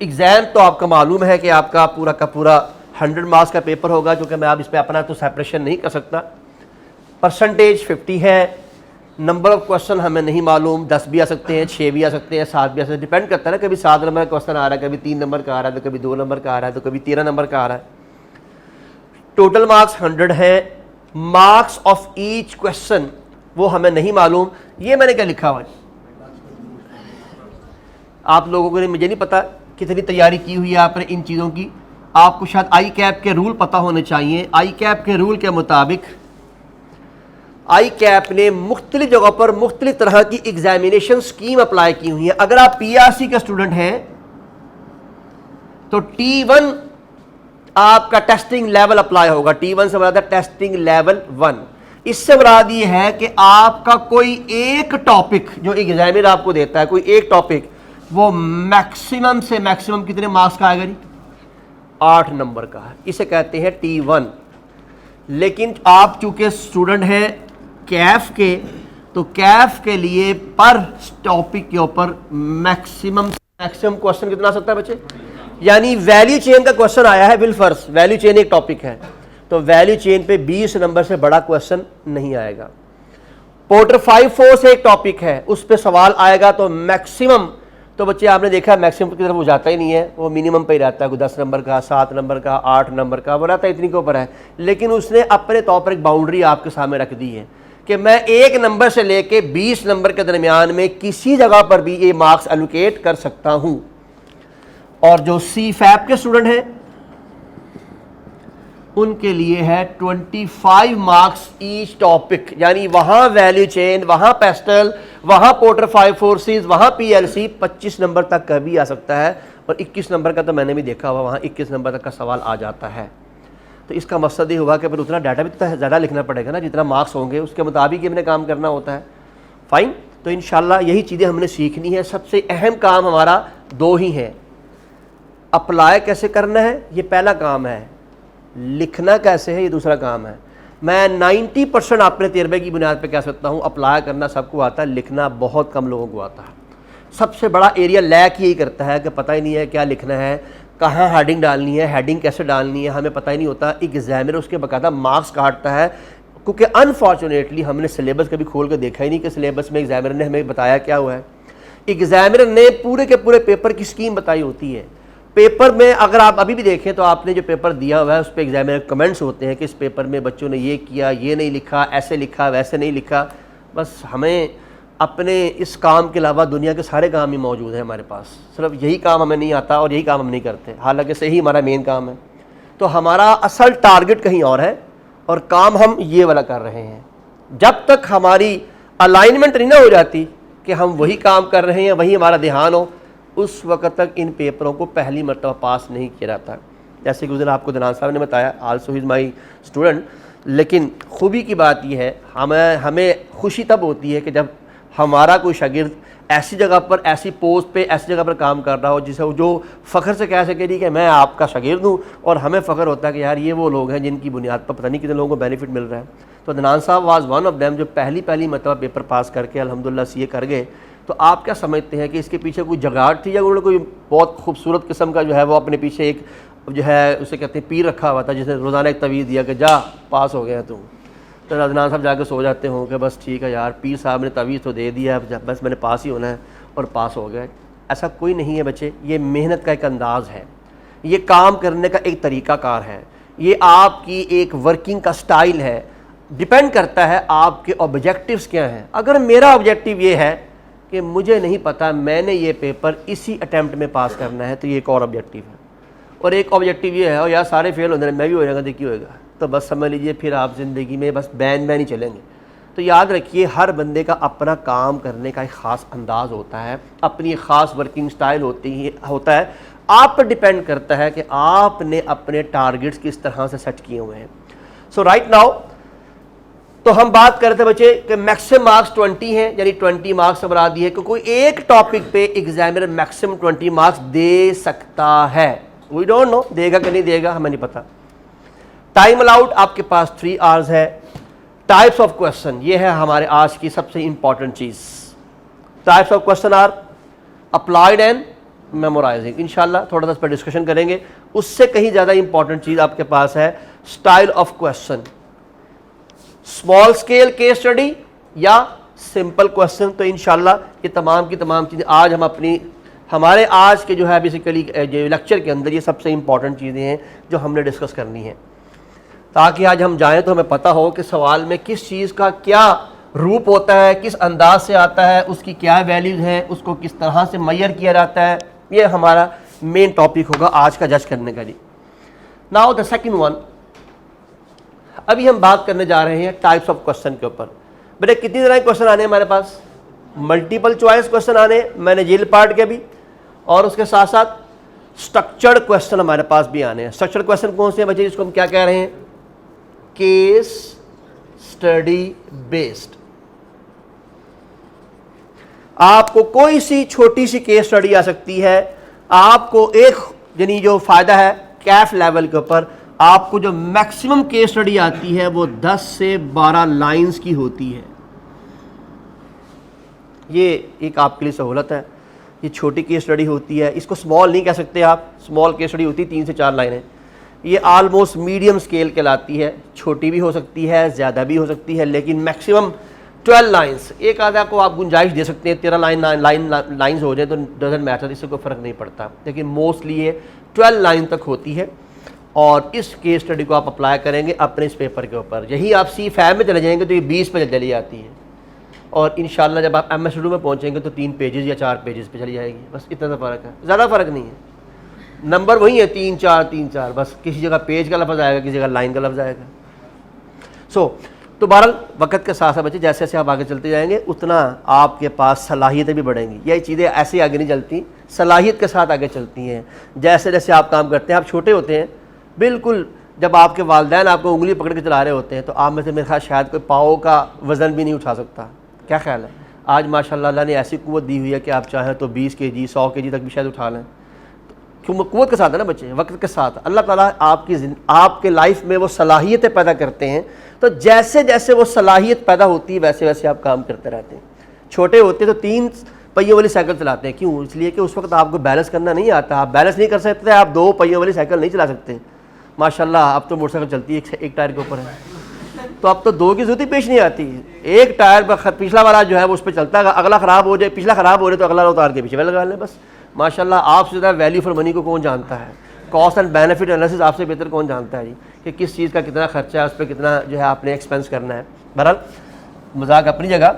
एग्ज़ाम तो आपका मालूम है कि आपका पूरा का पूरा 100 मार्क्स का पेपर होगा, जो कि मैं आप इस पर अपना तो सेपरेशन नहीं कर सकता। परसेंटेज 50 है। नंबर ऑफ क्वेश्चन हमें नहीं मालूम, 10 भी आ सकते हैं, 6 भी आ सकते हैं, 7 भी आ सकते हैं, डिपेंड करता है ना। कभी 7 नंबर का क्वेश्चन आ रहा है, कभी 3 नंबर का आ रहा है, तो कभी 2 नंबर का आ रहा है, तो कभी 13 नंबर का आ रहा है। टोटल मार्क्स 100 है। मार्क्स ऑफ ईच क्वेश्चन वो हमें नहीं मालूम। ये मैंने क्या लिखा हुआ है आप लोगों को, मुझे नहीं पता कितनी तैयारी की हुई है आपने इन चीज़ों की। आपको शायद आई कैप के रूल पता होने चाहिए। आई कैप के रूल के मुताबिक आई कैप ने मुख्तलिफ जगहों पर मुख्तलिफ तरह की एग्जामिनेशन स्कीम अप्लाई की हुई है। अगर आप पीआरसी के स्टूडेंट हैं तो T1 आपका टेस्टिंग लेवल अप्लाई होगा। T1 से मुराद टेस्टिंग लेवल 1। इससे मुराद ये है कि आपका कोई एक टॉपिक जो एग्जामिनर आपको देता है, कोई एक टॉपिक, वो मैक्सिमम से मैक्सिमम कितने मार्क्स का आएगा जी? 8 नंबर का है। इसे कहते हैं T1। लेकिन आप चूंकि स्टूडेंट हैं कैफ के, तो कैफ के लिए पर टॉपिक के ऊपर मैक्सिमम क्वेश्चन कितना आ सकता है बच्चे? यानी वैल्यू चेन का क्वेश्चन आया है। बिलफर्स वैल्यू चेन एक टॉपिक है, तो वैल्यू चेन पे 20 नंबर से बड़ा क्वेश्चन नहीं आएगा। पोर्टर 5-4 से एक टॉपिक है, उस पर सवाल आएगा तो मैक्सिमम, तो बच्चे आपने देखा मैक्सिमम की तरफ वो जाता ही नहीं है, वो मिनिमम पे ही रहता है। कोई 10 नंबर का, 7 नंबर का, 8 नंबर का, वो रहता है इतनी के ऊपर है। लेकिन उसने अपने तौर पर एक बाउंड्री आपके सामने रख दी है कि मैं 1 नंबर से लेके 20 नंबर के दरमियान में किसी जगह पर भी ये मार्क्स एलोकेट कर सकता हूं। और जो CFAP के स्टूडेंट हैं उनके लिए है 25 मार्क्स ईच टॉपिक, यानी वहां वैल्यू चेन, वहां पेस्टल, वहां पोर्टर 5-4 वहां PLC 25 नंबर तक का भी आ सकता है। और 21 नंबर का तो मैंने भी देखा हुआ, वहां 21 नंबर तक का सवाल आ जाता है। तो इसका मकसद ये हुआ कि फिर उतना डाटा भी तो ज़्यादा लिखना पड़ेगा ना, जितना मार्क्स होंगे उसके मुताबिक ही हमने काम करना होता है। फाइन। तो इंशाल्लाह यही चीज़ें हमने सीखनी है। सबसे अहम काम हमारा 2 ही है। अप्लाई कैसे करना है, ये पहला काम है। लिखना कैसे है, ये दूसरा काम है। मैं 90% अपने तजर्बे की बुनियाद पे कह सकता हूँ, अप्लाई करना सबको आता है, लिखना बहुत कम लोगों को आता है। सबसे बड़ा एरिया लैक यही करता है कि पता ही नहीं है क्या लिखना है, कहाँ हेडिंग डालनी है, हेडिंग कैसे डालनी है, हमें पता ही नहीं होता। एग्जामिनर उसके बाकायदा मार्क्स काटता है, क्योंकि अनफॉर्चुनेटली हमने सिलेबस कभी खोल कर देखा ही नहीं कि सिलेबस में एग्जामिनर ने हमें बताया क्या हुआ है। एग्जामिनर ने पूरे के पूरे पेपर की स्कीम बताई होती है। पेपर में अगर आप अभी भी देखें तो आपने जो पेपर दिया हुआ है उस पर एग्जामिनर कमेंट्स होते हैं कि इस पेपर में बच्चों ने ये किया, ये नहीं लिखा, ऐसे लिखा, वैसे नहीं लिखा। बस हमें अपने इस काम के अलावा दुनिया के सारे काम ही मौजूद हैं हमारे पास, सिर्फ यही काम हमें नहीं आता और यही काम हम नहीं करते, हालांकि सही हमारा मेन काम है। तो हमारा असल टारगेट कहीं और है और काम हम ये वाला कर रहे हैं। जब तक हमारी अलाइनमेंट नहीं ना हो जाती कि हम वही काम कर रहे हैं, वही हमारा ध्यान हो, उस वक्त तक इन पेपरों को पहली मरतबा पास नहीं किया जाता। जैसे कि उस दिन आपको दनान साहब ने बताया, also he is my student. लेकिन खूबी की बात यह है, हमें खुशी तब होती है कि जब हमारा कोई शागिर्द ऐसी जगह पर, ऐसी पोस्ट पे, ऐसी जगह पर काम कर रहा हो जिसे जो फ़ख्र से कह सके कि मैं आपका शागिर्द हूँ, और हमें फ़ख्र होता है कि यार ये वो लोग हैं जिनकी बुनियाद पर पता नहीं कितने लोगों को बेनिफिट मिल रहा है। तो दनान साहब वाज वन ऑफ देम, जो पहली मरतबा पेपर पास करके अल्हम्दुलिल्लाह सीए कर गए। तो आप क्या समझते हैं कि इसके पीछे कोई जगाड़ थी या उन्होंने कोई बहुत खूबसूरत किस्म का जो है वो अपने पीछे एक जो है उसे कहते हैं पीर रखा हुआ था, जिसने रोज़ाना एक तवीज़ दिया कि जा पास हो गया तुम। तो अदनान साहब जाकर सो जाते हों कि बस ठीक है यार, पीर साहब ने तवीज़ तो दे दिया, बस मैंने पास ही होना है, और पास हो गए। ऐसा कोई नहीं है बच्चे, ये मेहनत का एक अंदाज़ है, ये काम करने का एक तरीक़ाकार है, ये आपकी एक वर्किंग का स्टाइल है। डिपेंड करता है आपके ऑब्जेक्टिव्स क्या हैं। अगर मेरा ऑब्जेक्टिव ये है कि मुझे नहीं पता, मैंने ये पेपर इसी अटैम्प्ट में पास करना है, तो ये एक और ऑब्जेक्टिव है। और एक ऑब्जेक्टिव ये है और यार सारे फेल होने मैं भी हो जाएगा, देखिए होएगा, तो बस समझ लीजिए फिर आप ज़िंदगी में बस बैन ही चलेंगे। तो याद रखिए हर बंदे का अपना काम करने का एक ख़ास अंदाज़ होता है, अपनी एक ख़ास वर्किंग स्टाइल होता है। आप पर डिपेंड करता है कि आपने अपने टारगेट्स किस तरह से सेट किए हुए हैं। सो राइट नाउ तो हम बात करते हैं बच्चे कि मैक्सिमम मार्क्स 20 हैं, यानी 20 मार्क्स से मुराद है कि कोई एक टॉपिक पे एग्जामिनर मैक्सिमम 20 मार्क्स दे सकता है। वी डोंट नो देगा कि नहीं देगा, हमें नहीं पता। टाइम अलाउड आपके पास 3 आवर्स है। टाइप्स ऑफ क्वेश्चन, ये है हमारे आज की सबसे इंपॉर्टेंट चीज। Types of question are applied and memorising. इंशाल्लाह थोड़ा सा इस पर डिस्कशन करेंगे। उससे कहीं ज़्यादा इंपॉर्टेंट चीज़ आपके पास है style of question, small scale case study या सिंपल क्वेश्चन। तो इंशाल्लाह ये तमाम की तमाम चीज़ें आज हम हमारे आज के जो है बेसिकली जो लेक्चर के अंदर ये सबसे इंपॉर्टेंट चीज़ें हैं जो हमने डिस्कस करनी है, ताकि आज हम जाएं तो हमें पता हो कि सवाल में किस चीज़ का क्या रूप होता है, किस अंदाज से आता है, उसकी क्या वैल्यूज़ हैं, उसको किस तरह से मैयर किया जाता है। ये हमारा मेन टॉपिक होगा आज का जज करने का जी। नाउ द सेकंड वन, अभी हम बात करने जा रहे हैं टाइप्स ऑफ क्वेश्चन के ऊपर। बेटे कितनी तरह के क्वेश्चन आने हमारे पास? मल्टीपल चॉइस क्वेश्चन आने मैनेजरियल पार्ट के भी, और उसके साथ साथ स्ट्रक्चर्ड क्वेश्चन हमारे पास भी आने हैं। स्ट्रक्चर्ड क्वेश्चन कौन से हैं बच्चे, जिसको हम क्या कह रहे हैं? Case study based. आपको कोई सी छोटी सी केस स्टडी आ सकती है, आपको एक यानी जो फायदा है कैफ लेवल के ऊपर आपको जो मैक्सिमम केस स्टडी आती है वो 10 से 12 लाइंस की होती है। ये एक आपके लिए सहूलत है। ये छोटी केस स्टडी होती है, इसको स्मॉल नहीं कह सकते आप, स्मॉल केस स्टडी होती है 3 से 4 लाइनें। ये ऑलमोस्ट मीडियम स्केल कहलाती है, छोटी भी हो सकती है, ज़्यादा भी हो सकती है, लेकिन मैक्सिमम 12 लाइन्स। एक आधा को आप गुंजाइश दे सकते हैं 13 लाइन्स हो जाए तो डजंट मैटर, इससे कोई फ़र्क नहीं पड़ता, लेकिन मोस्टली ये 12 लाइन तक होती है। और इस केस स्टडी को आप अप्लाई करेंगे अपने इस पेपर के ऊपर। यही आप C5 में चले जाएंगे तो ये 20 पे चली जाती है, और इंशाल्लाह जब आप MSW में पहुंचेंगे तो 3 पेजेस या 4 पेजेस पे चली जाएगी। बस इतना सा फ़र्क है, ज़्यादा फ़र्क नहीं है। नंबर वही है 3 4, बस किसी जगह पेज का लफ्ज़ आएगा, किसी जगह लाइन का लफ्ज़ आएगा। तो बहरहाल वक़्त के साथ साथ बच्चे जैसे जैसे आप आगे चलते जाएंगे उतना आपके पास सलाहियतें भी बढ़ेंगी। यही चीज़ें ऐसे आगे नहीं चलती, सलाहियत के साथ आगे चलती हैं। जैसे जैसे आप काम करते हैं, आप छोटे होते हैं बिल्कुल, जब आपके वालिदैन आपको उंगली पकड़ के चला रहे होते हैं तो आप में से मेरे ख्याल शायद कोई पाँव का वज़न भी नहीं उठा सकता। क्या ख्याल है? आज माशाल्लाह अल्लाह ने ऐसी कुव्वत दी हुई है कि आप चाहें तो 20 kg 100 kg तक भी शायद उठा लें। क्यों? कुव्वत के साथ है ना बच्चे, वक्त के साथ अल्लाह ताला आपके लाइफ में वो सलाहियतें पैदा करते हैं। तो जैसे जैसे वो सलाहियत पैदा होती है वैसे वैसे आप काम करते रहते हैं। छोटे होते तो 3 पहियों वाली साइकिल चलाते हैं। क्यों? इसलिए कि उस वक्त आपको बैलेंस करना नहीं आता, आप बैलेंस नहीं कर सकते, आप 2 पहियों वाली साइकिल नहीं चला सकते। माशाल्लाह अब तो मोटरसाइकिल चलती है एक टायर के ऊपर है, तो अब तो 2 की जरूरत ही पेश नहीं आती। एक टायर पर पिछला वाला जो है वो उस पर चलता है, अगला ख़राब हो जाए, पिछला ख़राब हो जाए तो अगला उतार के पीछे लगा लें बस। माशाल्लाह आपसे ज़्यादा वैल्यू फॉर मनी को कौन जानता है? कॉस्ट एंड बेनिफिट एनालिसिस आपसे बेहतर कौन जानता है जी, कि किस चीज़ का कितना खर्चा है, उस पर कितना जो है आपने एक्सपेंस करना है। बहरहाल मजाक अपनी जगह।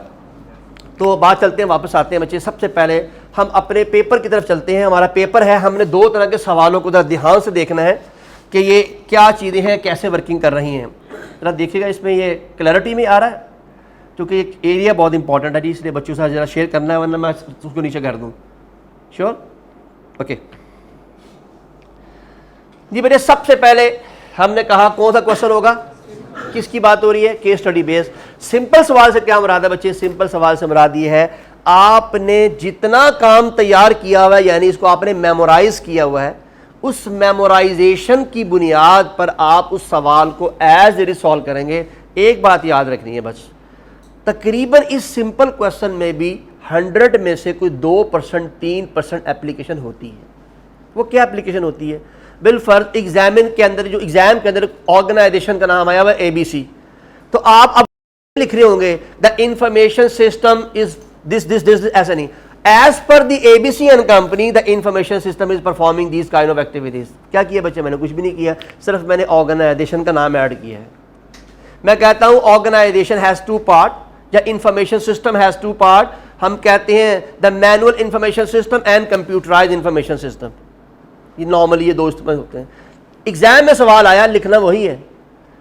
तो बात चलते हैं, वापस आते हैं बच्चे। सबसे पहले हम अपने पेपर की तरफ चलते हैं। हमारा पेपर है, हमने 2 तरह के सवालों को ध्यान से देखना है कि ये क्या चीज़ें हैं, कैसे वर्किंग कर रही हैं। जरा देखिएगा, इसमें ये क्लैरिटी में आ रहा है, क्योंकि एक एरिया बहुत इंपॉर्टेंट है जी, इसलिए बच्चों से ज़रा शेयर करना है, वरना मैं उसको नीचे कर दूँ। श्योर? ओके जी बेटे, सबसे पहले हमने कहा कौन सा क्वेश्चन होगा, किसकी बात हो रही है? Case study based. सिंपल सवाल से क्या मुराद है बच्चे? सिंपल सवाल से मुराद ये है आपने जितना काम तैयार किया हुआ है, यानी इसको आपने मेमोराइज किया हुआ है, उस मेमोराइजेशन की बुनियाद पर आप उस सवाल को एज इट इज सॉल्व करेंगे। एक बात याद रखनी है बस, तकरीबन इस सिंपल क्वेश्चन में भी 100 में से कोई 2% 3% एप्लीकेशन होती है। वो क्या एप्लीकेशन होती है? बिलफर्ज एग्जाम के अंदर ऑर्गेनाइजेशन का नाम आया हुआ है ABC, तो आप अब लिख रहे होंगे the information system is this, ऐसा नहीं। As per the ABC and company the information system is performing these kind of activities. क्या किया बच्चे? मैंने कुछ भी नहीं किया, सिर्फ मैंने ऑर्गेनाइजेशन का नाम ऐड किया है। मैं कहता हूं ऑर्गेनाइजेशन हैज 2 पार्ट या इंफॉर्मेशन सिस्टम हैज 2 पार्ट। हम कहते हैं the manual information system and computerised information system. ये नॉर्मली ये दो इस्तेमाल होते हैं। एग्जाम में सवाल आया, लिखना वही है,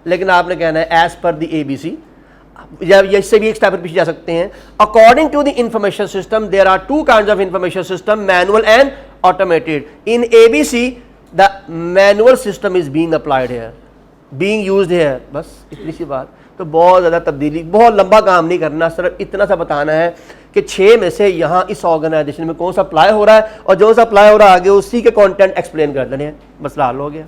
लेकिन आपने कहना है एज पर द ABC, या इससे भी एक स्टेप पीछे जा सकते हैं। According to the information system there are two kinds of information system, manual and automated. In ABC the manual system is being applied here, being used here, बस इतनी सी बात। तो बहुत ज़्यादा तब्दीली, बहुत लंबा काम नहीं करना, सिर्फ इतना सा बताना है कि 6 में से यहाँ इस ऑर्गेनाइजेशन में कौन सा अप्लाई हो रहा है और जो सा अप्लाई हो रहा है आगे उसी के कंटेंट एक्सप्लेन कर देने हैं, मसला हल हो गया।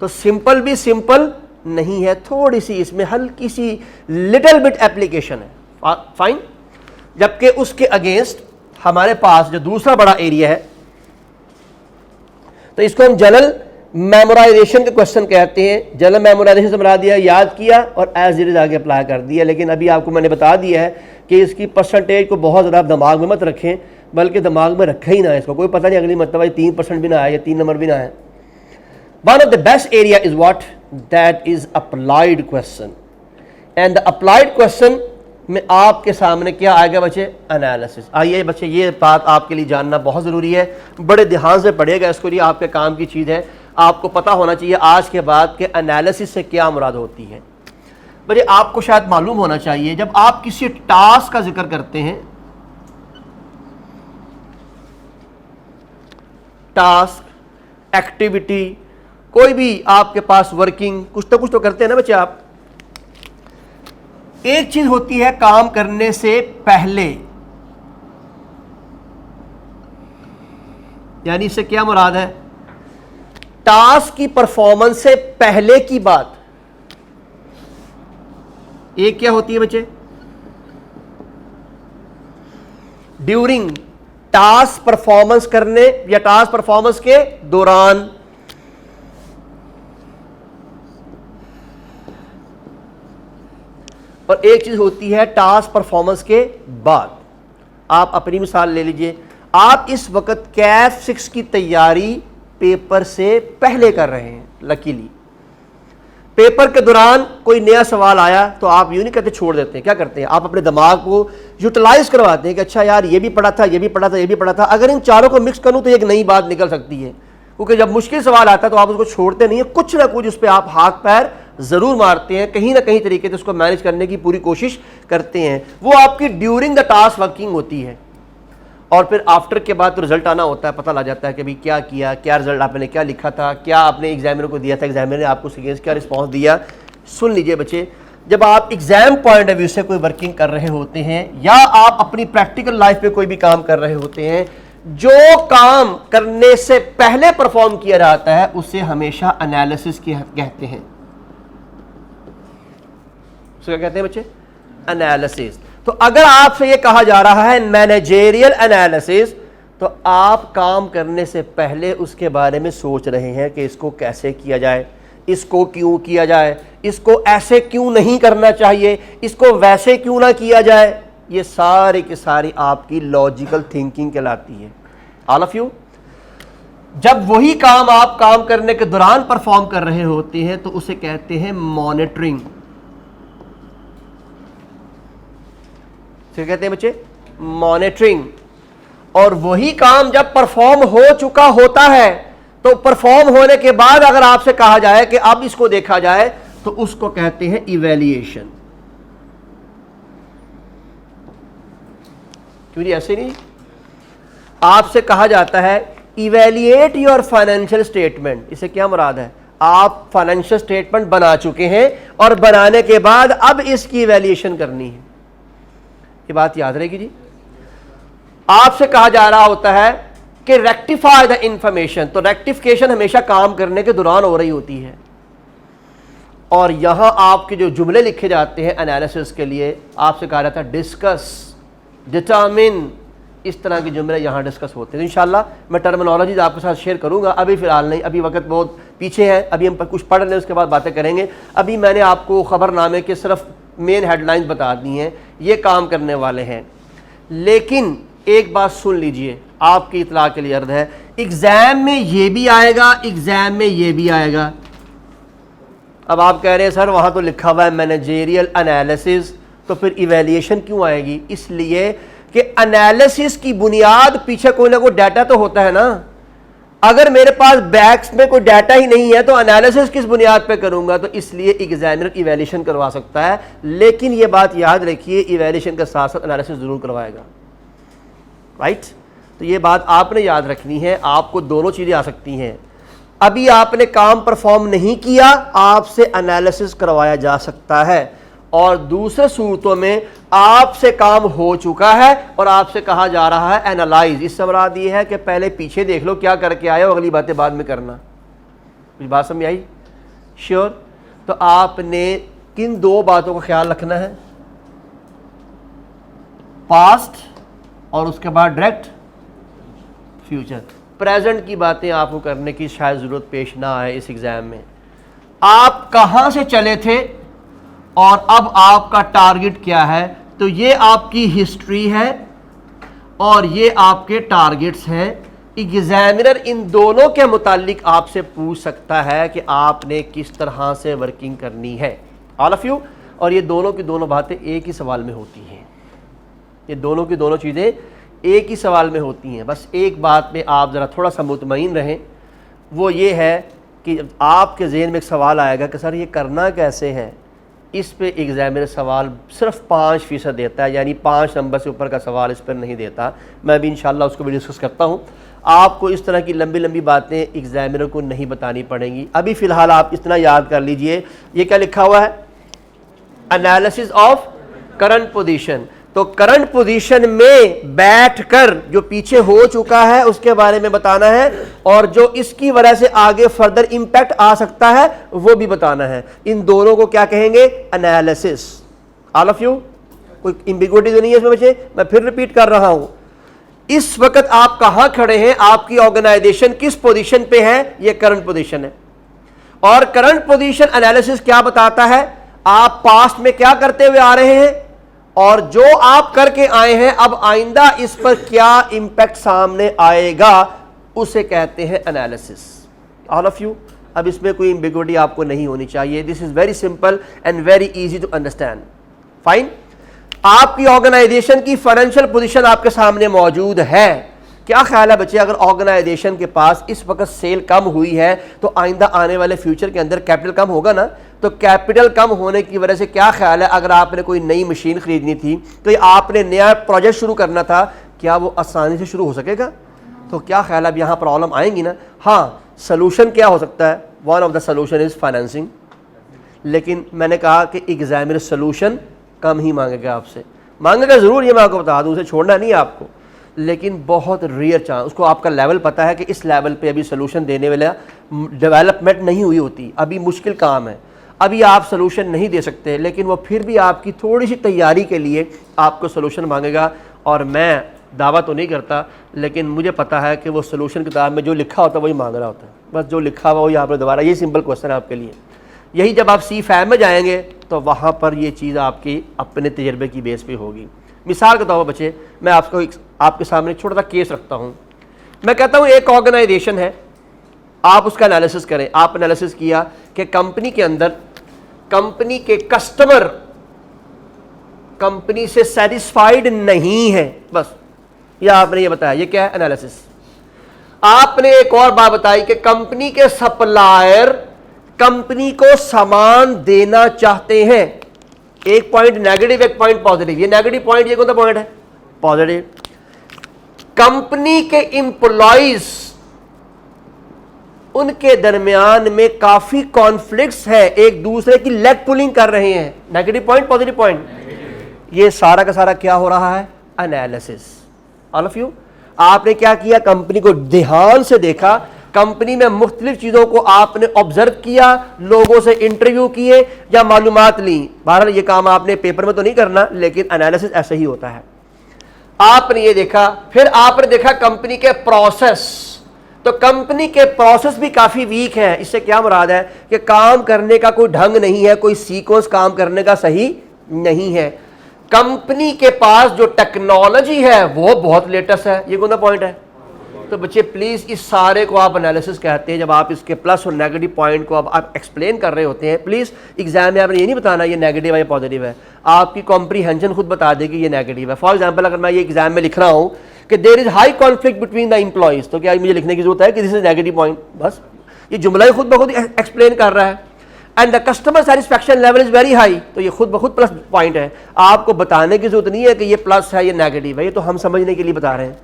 तो सिंपल भी सिंपल नहीं है, थोड़ी सी इसमें हल्की सी लिटिल बिट एप्लीकेशन है, फाइन। जबकि उसके अगेंस्ट हमारे पास जो दूसरा बड़ा एरिया है, तो इसको हम जनरल मेमोराइजेशन के क्वेश्चन कहते हैं। जनरल मेमोराइजेशन से बना दिया, याद किया और एज इट इज आगे अप्लाई कर दिया। लेकिन अभी आपको मैंने बता दिया है कि इसकी परसेंटेज को बहुत ज़्यादा दिमाग में मत रखें, बल्कि दिमाग में रखा ही ना है, इसको कोई पता नहीं अगली मतलब 3% भी ना आए या 3 नंबर भी ना आए। One of the best area is what, that is applied question. And the applied question में आपके सामने क्या आएगा बच्चे, एनालिसिस। आइए बच्चे, ये बात आपके लिए जानना बहुत ज़रूरी है, बड़े ध्यान से पढ़िएगा इसको, लिए आपके काम की चीज़ है। आपको पता होना चाहिए आज के बाद कि एनालिसिस से क्या मुराद होती है। बच्चे आपको शायद मालूम होना चाहिए, जब आप किसी टास्क का जिक्र करते हैं, टास्क, एक्टिविटी, कोई भी आपके पास वर्किंग, कुछ तो करते हैं ना बच्चे आप। एक चीज होती है काम करने से पहले, यानी इससे क्या मुराद है, टास्क की परफॉर्मेंस से पहले की बात। एक क्या होती है बच्चे, ड्यूरिंग, टास्क परफॉर्मेंस करने या टास्क परफॉर्मेंस के दौरान। और एक चीज होती है टास्क परफॉर्मेंस के बाद। आप अपनी मिसाल ले लीजिए, आप इस वक्त कैफ 6 की तैयारी पेपर से पहले कर रहे हैं। लकीली पेपर के दौरान कोई नया सवाल आया तो आप यूं नहीं कहते छोड़ देते हैं, क्या करते हैं, आप अपने दिमाग को यूटिलाइज करवाते हैं कि अच्छा यार ये भी पढ़ा था, ये भी पढ़ा था, ये भी पढ़ा था। अगर इन चारों को मिक्स करूं तो एक नई बात निकल सकती है, क्योंकि जब मुश्किल सवाल आता है तो आप उसको छोड़ते नहीं है, कुछ ना कुछ उस पर आप हाथ पैर जरूर मारते हैं, कहीं ना कहीं तरीके से उसको मैनेज करने की पूरी कोशिश करते हैं। वो आपकी ड्यूरिंग द टास्क वर्किंग होती है। और फिर आफ्टर के बाद तो रिजल्ट आना होता है, पता लग जाता है कि भाई क्या किया, क्या रिजल्ट आपने क्या लिखा था, क्या आपने एग्जामिनर को दिया था, एग्जामिनर ने आपको अगेंस्ट क्या रिस्पॉन्स दिया। सुन लीजिए बच्चे, जब आप एग्जाम पॉइंट ऑफ व्यू से कोई वर्किंग कर रहे होते हैं या आप अपनी प्रैक्टिकल लाइफ में कोई भी काम कर रहे होते हैं, जो काम करने से पहले परफॉर्म किया जाता है उसे हमेशा एनालिसिस कहते हैं। क्या कहते हैं बच्चे, एनालिसिस। तो अगर आपसे ये कहा जा रहा है मैनेजेरियल एनालिसिस, तो आप काम करने से पहले उसके बारे में सोच रहे हैं कि इसको कैसे किया जाए, इसको क्यों किया जाए, इसको ऐसे क्यों नहीं करना चाहिए, इसको वैसे क्यों ना किया जाए। ये सारी की सारी आपकी लॉजिकल थिंकिंग कहलाती है। ऑल ऑफ यू, जब वही काम आप काम करने के दौरान परफॉर्म कर रहे होते हैं तो उसे कहते हैं मॉनिटरिंग। क्या कहते हैं बच्चे, मॉनिटरिंग। और वही काम जब परफॉर्म हो चुका होता है तो परफॉर्म होने के बाद अगर आपसे कहा जाए कि अब इसको देखा जाए तो उसको कहते हैं इवैल्यूएशन। क्योंकि ऐसे नहीं, आपसे कहा जाता है इवैल्यूएट योर फाइनेंशियल स्टेटमेंट। इससे क्या मुराद है, आप फाइनेंशियल स्टेटमेंट बना चुके हैं और बनाने के बाद अब इसकी इवैल्यूएशन करनी है। ये बात याद रहेगी जी। आपसे कहा जा रहा होता है कि रेक्टिफाई द इंफॉर्मेशन, तो रेक्टिफिकेशन हमेशा काम करने के दौरान हो रही होती है। और यहां आपके जो जुमले लिखे जाते हैं एनालिसिस के लिए, आपसे कहा जाता है डिस्कस, डिटरमिन, इस तरह के जुमले यहां डिस्कस होते हैं। इंशाल्लाह मैं टर्मिनोलॉजीज आपके साथ शेयर करूंगा, अभी फिलहाल नहीं, अभी वक्त बहुत पीछे है, अभी हम कुछ पढ़ लें उसके बाद बातें करेंगे। अभी मैंने आपको खबरनामे के सिर्फ मेन हेडलाइंस बता दी हैं, ये काम करने वाले हैं। लेकिन एक बात सुन लीजिए, आपकी इतला के लिए अर्ज है, एग्जाम में ये भी आएगा, एग्जाम में ये भी आएगा। अब आप कह रहे हैं सर वहां तो लिखा हुआ है मैनेजेरियल एनालिसिस, तो फिर इवैल्यूएशन क्यों आएगी? इसलिए कि एनालिसिस की बुनियाद पीछे कोई ना कोई डाटा तो होता है ना। अगर मेरे पास बैक्स में कोई डाटा ही नहीं है तो एनालिसिस किस बुनियाद पे करूंगा? तो इसलिए एग्जामिनर इवैल्यूएशन करवा सकता है, लेकिन ये बात याद रखिए इवैल्यूएशन के साथ साथ एनालिसिस जरूर करवाएगा, राइट? तो ये बात आपने याद रखनी है, आपको दोनों चीजें आ सकती हैं। अभी आपने काम परफॉर्म नहीं किया, आपसे एनालिसिस करवाया जा सकता है, और दूसरे सूरतों में आपसे काम हो चुका है और आपसे कहा जा रहा है एनालाइज। इससे मुराद ये है कि पहले पीछे देख लो क्या करके आए हो, अगली बातें बाद में करना। कुछ बात समझ आई? श्योर? तो आपने किन दो बातों का ख्याल रखना है? पास्ट और उसके बाद डायरेक्ट फ्यूचर। प्रेजेंट की बातें आपको करने की शायद ज़रूरत पेश ना आए इस एग्ज़ाम में। आप कहाँ से चले थे और अब आपका टारगेट क्या है? तो ये आपकी हिस्ट्री है और ये आपके टारगेट्स हैं। एग्जामिनर इन दोनों के मुतालिक आपसे पूछ सकता है कि आपने किस तरह से वर्किंग करनी है, ऑल ऑफ यू। और ये दोनों की दोनों बातें एक ही सवाल में होती हैं, ये दोनों की दोनों चीज़ें एक ही सवाल में होती हैं। बस एक बात में आप ज़रा थोड़ा सा मुतमईन रहें, वो ये है कि आपके ज़हन में एक सवाल आएगा कि सर ये करना कैसे है। इस पे एग्जामिनर सवाल सिर्फ 5% देता है, यानी 5 नंबर से ऊपर का सवाल इस पर नहीं देता। मैं भी इंशाल्लाह उसको भी डिस्कस करता हूँ। आपको इस तरह की लंबी लंबी बातें एग्जामिनर को नहीं बतानी पड़ेंगी। अभी फ़िलहाल आप इतना याद कर लीजिए, ये क्या लिखा हुआ है? Analysis of current position. तो करंट पोजीशन में बैठकर जो पीछे हो चुका है उसके बारे में बताना है, और जो इसकी वजह से आगे फर्दर इंपैक्ट आ सकता है वो भी बताना है। इन दोनों को क्या कहेंगे? एनालिसिस। ऑल ऑफ यू, कोई एम्बिग्युइटी तो नहीं है इसमें बच्चे? मैं फिर रिपीट कर रहा हूं, इस वक्त आप कहां खड़े हैं, आपकी ऑर्गेनाइजेशन किस पोजीशन पे है, ये करंट पोजीशन है। और करंट पोजीशन एनालिसिस क्या बताता है? आप पास्ट में क्या करते हुए आ रहे हैं और जो आप करके आए हैं अब आइंदा इस पर क्या इंपैक्ट सामने आएगा, उसे कहते हैं एनालिसिस। ऑल ऑफ यू, अब इसमें कोई एम्बिग्युइटी आपको नहीं होनी चाहिए। This is very simple and very easy to understand. Fine. आपकी ऑर्गेनाइजेशन की फाइनेंशियल पोजीशन आपके सामने मौजूद है। क्या ख्याल है बच्चे, अगर ऑर्गेनाइजेशन के पास इस वक्त सेल कम हुई है तो आइंदा आने वाले फ्यूचर के अंदर कैपिटल कम होगा ना? तो कैपिटल कम होने की वजह से क्या ख्याल है, अगर आपने कोई नई मशीन खरीदनी थी, कोई आपने नया प्रोजेक्ट शुरू करना था, क्या वो आसानी से शुरू हो सकेगा? तो क्या ख्याल है, अब यहाँ प्रॉब्लम आएंगी ना। हाँ, सोल्यूशन क्या हो सकता है? One of the solution is financing. लेकिन मैंने कहा कि एग्जामिनर सोल्यूशन कम ही मांगेगा आपसे, मांगेगा ज़रूर, ये मैं आपको बता दूँ, उसे छोड़ना नहीं है आपको, लेकिन बहुत रेयर चांस, उसको आपका लेवल पता है कि इस लेवल पे अभी सोल्यूशन देने वाला डेवलपमेंट नहीं हुई होती, अभी मुश्किल काम है, अभी आप सोल्यूशन नहीं दे सकते, लेकिन वो फिर भी आपकी थोड़ी सी तैयारी के लिए आपको सोल्यूशन मांगेगा। और मैं दावा तो नहीं करता, लेकिन मुझे पता है कि वो सोल्यूशन किताब में जो लिखा होता है वही मांग रहा होता है, बस जो लिखा हुआ वो यहाँ पर दोबारा। ये सिंपल क्वेश्चन है आपके लिए। यही जब आप C5 में जाएंगे तो वहाँ पर ये चीज़ आपकी अपने तजर्बे की बेस पे होगी। मिसाल के तौर पर बच्चे, मैं आपके सामने छोटा सा केस रखता हूँ। मैं कहता हूँ एक ऑर्गेनाइजेशन है, आप उसका एनालिसिस करें। आप एनालिसिस किया कि कंपनी के अंदर कंपनी के कस्टमर कंपनी से सेटिस्फाइड नहीं है, बस या आपने ये बताया, ये क्या है? एनालिसिस। आपने एक और बात बताई कि कंपनी के सप्लायर कंपनी को सामान देना चाहते हैं। एक पॉइंट नेगेटिव, एक पॉइंट पॉजिटिव। ये नेगेटिव पॉइंट, ये कौन सा पॉइंट है? पॉजिटिव। कंपनी के एम्प्लॉइज, उनके दरमियान में काफी कॉन्फ्लिक्ट्स है, एक दूसरे की लेग पुलिंग कर रहे हैं। नेगेटिव पॉइंट, पॉजिटिव पॉइंट, ये सारा का सारा क्या हो रहा है? एनालिसिस। ऑल ऑफ यू, आपने क्या किया? कंपनी को ध्यान से देखा, कंपनी में मुख्तलिफ चीजों को आपने ऑब्जर्व किया, लोगों से इंटरव्यू किए या मालूमात ली। बहरहाल ये काम आपने पेपर में तो नहीं करना, लेकिन एनालिसिस ऐसे ही होता है। आपने ये देखा, फिर आपने देखा कंपनी के प्रोसेस, तो कंपनी के प्रोसेस भी काफी वीक हैं। इससे क्या मुराद है कि काम करने का कोई ढंग नहीं है, कोई सीक्वेंस काम करने का सही नहीं है। कंपनी के पास जो टेक्नोलॉजी है वो बहुत लेटेस्ट है। ये कौन सा पॉइंट है? तो बच्चे प्लीज इस सारे को आप एनालिसिस कहते हैं। जब आप इसके प्लस और नेगेटिव पॉइंट को आप एक्सप्लेन कर रहे होते हैं, प्लीज एग्जाम में आपने ये नहीं बताना ये नेगेटिव है या पॉजिटिव है, आपकी कॉम्प्रीहेंशन खुद बता देगी ये नेगेटिव है। फॉर एग्जांपल, अगर मैं ये एग्जाम में लिख रहा हूँ कि there is high conflict between the employees, तो क्या मुझे लिखने की जरूरत है कि दिस इज नेगेटिव पॉइंट? बस ये जुमला ही खुद ब खुद एक्सप्लेन कर रहा है। And the customer satisfaction level is very high, तो ये खुद ब खुद प्लस पॉइंट है। आपको बताने की जरूरत नहीं है कि ये प्लस है ये नेगेटिव है, ये तो हम समझने के लिए बता रहे हैं।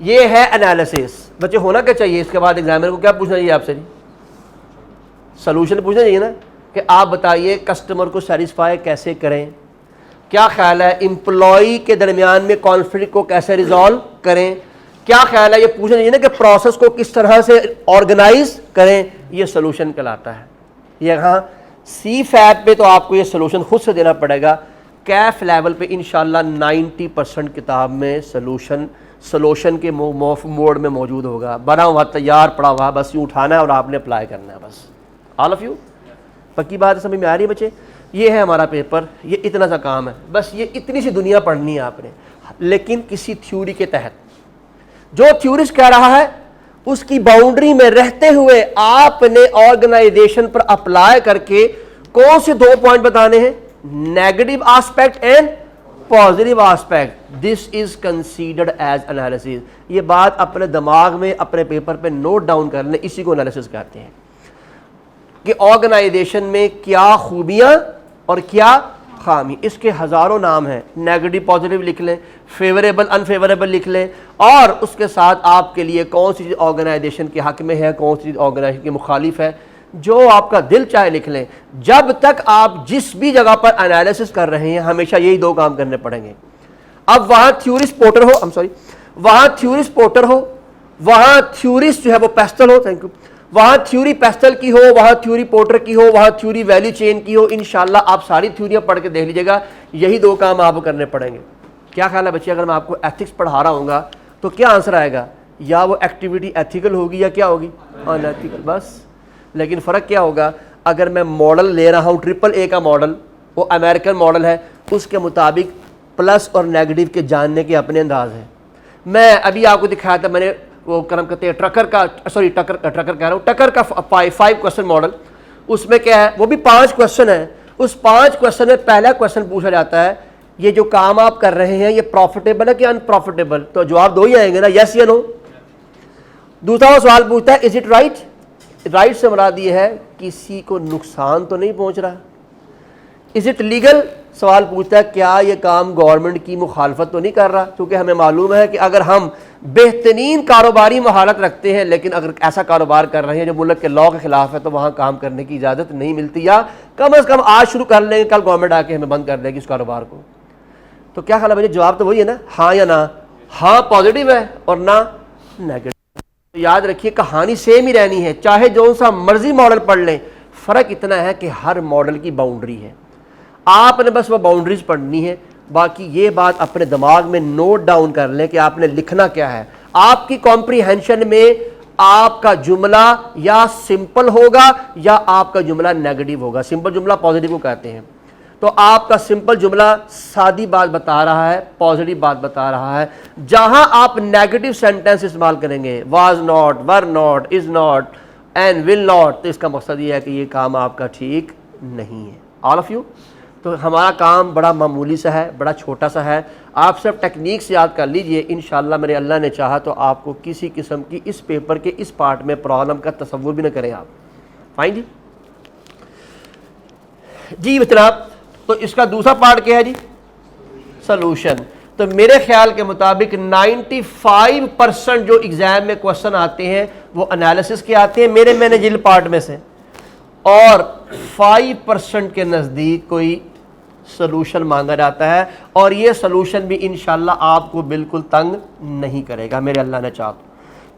ये है एनालिसिस। बच्चे होना क्या चाहिए इसके बाद एग्जामिनर को क्या पूछना चाहिए आपसे जी? सोल्यूशन पूछना चाहिए ना कि आप बताइए कस्टमर को सेटिस्फाई कैसे करें, क्या ख्याल है एम्प्लॉय के दरमियान में कॉन्फ्लिक्ट को कैसे रिजॉल्व करें, क्या ख्याल है, ये पूछना चाहिए ना कि प्रोसेस को किस तरह से ऑर्गेनाइज करें। ये सोल्यूशन कहलाता है। यहाँ सी फैट पे तो आपको ये सोल्यूशन खुद से देना पड़ेगा। कैफ लेवल पे इंशाल्लाह 90% किताब में सोल्यूशन के मोड में मौजूद होगा, बना हुआ तैयार पड़ा हुआ, बस यूँ उठाना है और आपने अप्लाई करना है बस। ऑल ऑफ यू पक्की बात है, समझ में आ रही है बच्चे? ये है हमारा पेपर, ये इतना सा काम है, बस ये इतनी सी दुनिया पढ़नी है आपने, लेकिन किसी थ्योरी के तहत। जो थ्योरिस्ट कह रहा है उसकी बाउंड्री में रहते हुए आपने ऑर्गेनाइजेशन पर अप्लाई करके कौन से 2 पॉइंट बताने हैं? Negative aspect and positive aspect. This is considered as analysis. ये बात अपने दिमाग में अपने पेपर पे नोट डाउन कर लें, इसी को एनालिसिस कहते हैं कि ऑर्गेनाइजेशन में क्या खूबियां और क्या खामी। इसके हजारों नाम हैं, नेगेटिव पॉजिटिव लिख लें, फेवरेबल अनफेवरेबल लिख लें, और उसके साथ आपके लिए कौन सी चीज़ ऑर्गेनाइजेशन के हक में है, कौन सी चीज़ ऑर्गेनाइजेशन के मुखालिफ है, जो आपका दिल चाहे लिख लें। जब तक आप जिस भी जगह पर एनालिसिस कर रहे हैं हमेशा यही 2 काम करने पड़ेंगे। अब वहां थ्योरिस्ट पोर्टर हो, वहां थ्योरिस्ट पोर्टर हो, वहां थ्योरिस्ट जो है वो पेस्टल हो, थैंक यू, वहां थ्योरी पेस्टल की हो, वहां थ्योरी पोर्टर की हो, वहां थ्योरी वैल्यू चेन की हो। इंशाल्लाह आप सारी थ्योरियां पढ़ के देख लीजिएगा, यही 2 काम आपको करने पड़ेंगे। क्या ख्याल है बच्चे, अगर मैं आपको एथिक्स पढ़ा रहा हूँगा तो क्या आंसर आएगा? या वो एक्टिविटी एथिकल होगी या क्या होगी? अनएथिकल, बस। लेकिन फ़र्क क्या होगा, अगर मैं मॉडल ले रहा हूँ AAA का मॉडल, वो अमेरिकन मॉडल है, उसके मुताबिक प्लस और नेगेटिव के जानने के अपने अंदाज हैं। मैं अभी आपको दिखाया था, मैंने वो कर्म कहते हैं टकर कह रहा हूँ, टकर का 5 क्वेश्चन मॉडल। उसमें क्या है, वो भी 5 क्वेश्चन है। उस 5 क्वेश्चन में पहला क्वेश्चन पूछा जाता है, ये जो काम आप कर रहे हैं ये प्रॉफिटेबल है कि अनप्रॉफिटेबल? तो जवाब 2 ही आएंगे ना, यस या नो। दूसरा वो सवाल पूछता है, इज इट राइट? राइट से मुराद ये है किसी को नुकसान तो नहीं पहुंच रहा। Is it legal? सवाल पूछता है क्या ये काम गवर्नमेंट की मुखालफत तो नहीं कर रहा? क्योंकि हमें मालूम है कि अगर हम बेहतरीन कारोबारी महारत रखते हैं लेकिन अगर ऐसा कारोबार कर रहे हैं जो मुल्क के लॉ के खिलाफ है तो वहाँ काम करने की इजाज़त नहीं मिलती, या कम अज़ कम आज शुरू कर लेंगे, कल गवर्नमेंट आके हमें बंद कर देगी इस कारोबार को। तो क्या ख्याल है मुझे? जवाब तो वही है ना, हाँ या ना। हाँ पॉजिटिव है और ना नेगेटिव। तो याद रखिए कहानी सेम ही रहनी है, चाहे जो सा मर्जी मॉडल पढ़ लें। फ़र्क इतना है कि हर मॉडल की बाउंड्री है, आपने बस वो बाउंड्रीज पढ़नी है। बाकी ये बात अपने दिमाग में नोट डाउन कर लें कि आपने लिखना क्या है। आपकी कॉम्प्रीहेंशन में आपका जुमला या सिंपल होगा या आपका जुमला नेगेटिव होगा। सिंपल जुमला पॉजिटिव को कहते हैं। तो आपका सिंपल जुमला सादी बात बता रहा है, पॉजिटिव बात बता रहा है। जहां आप नेगेटिव सेंटेंस इस्तेमाल करेंगे, was not, were not, is not and will not, तो इसका मकसद ये है कि ये काम आपका ठीक नहीं है। All of you. तो हमारा काम बड़ा मामूली सा है, बड़ा छोटा सा है। आप सब टेक्निक से याद कर लीजिए, इंशाल्लाह मेरे अल्लाह ने चाहा तो आपको किसी किस्म की इस पेपर के इस पार्ट में प्रॉब्लम का तसव्वुर भी न करें आप। फाइन जी। जी जनाब, तो इसका दूसरा पार्ट क्या है जी? सॉल्यूशन। तो मेरे ख्याल के मुताबिक 95% जो एग्जाम में क्वेश्चन आते हैं वो एनालिसिस के आते हैं मेरे मैनेजरियल पार्ट में से, और 5% के नज़दीक कोई सॉल्यूशन मांगा जाता है। और ये सॉल्यूशन भी इंशाल्लाह आपको बिल्कुल तंग नहीं करेगा मेरे अल्लाह ने चाहा।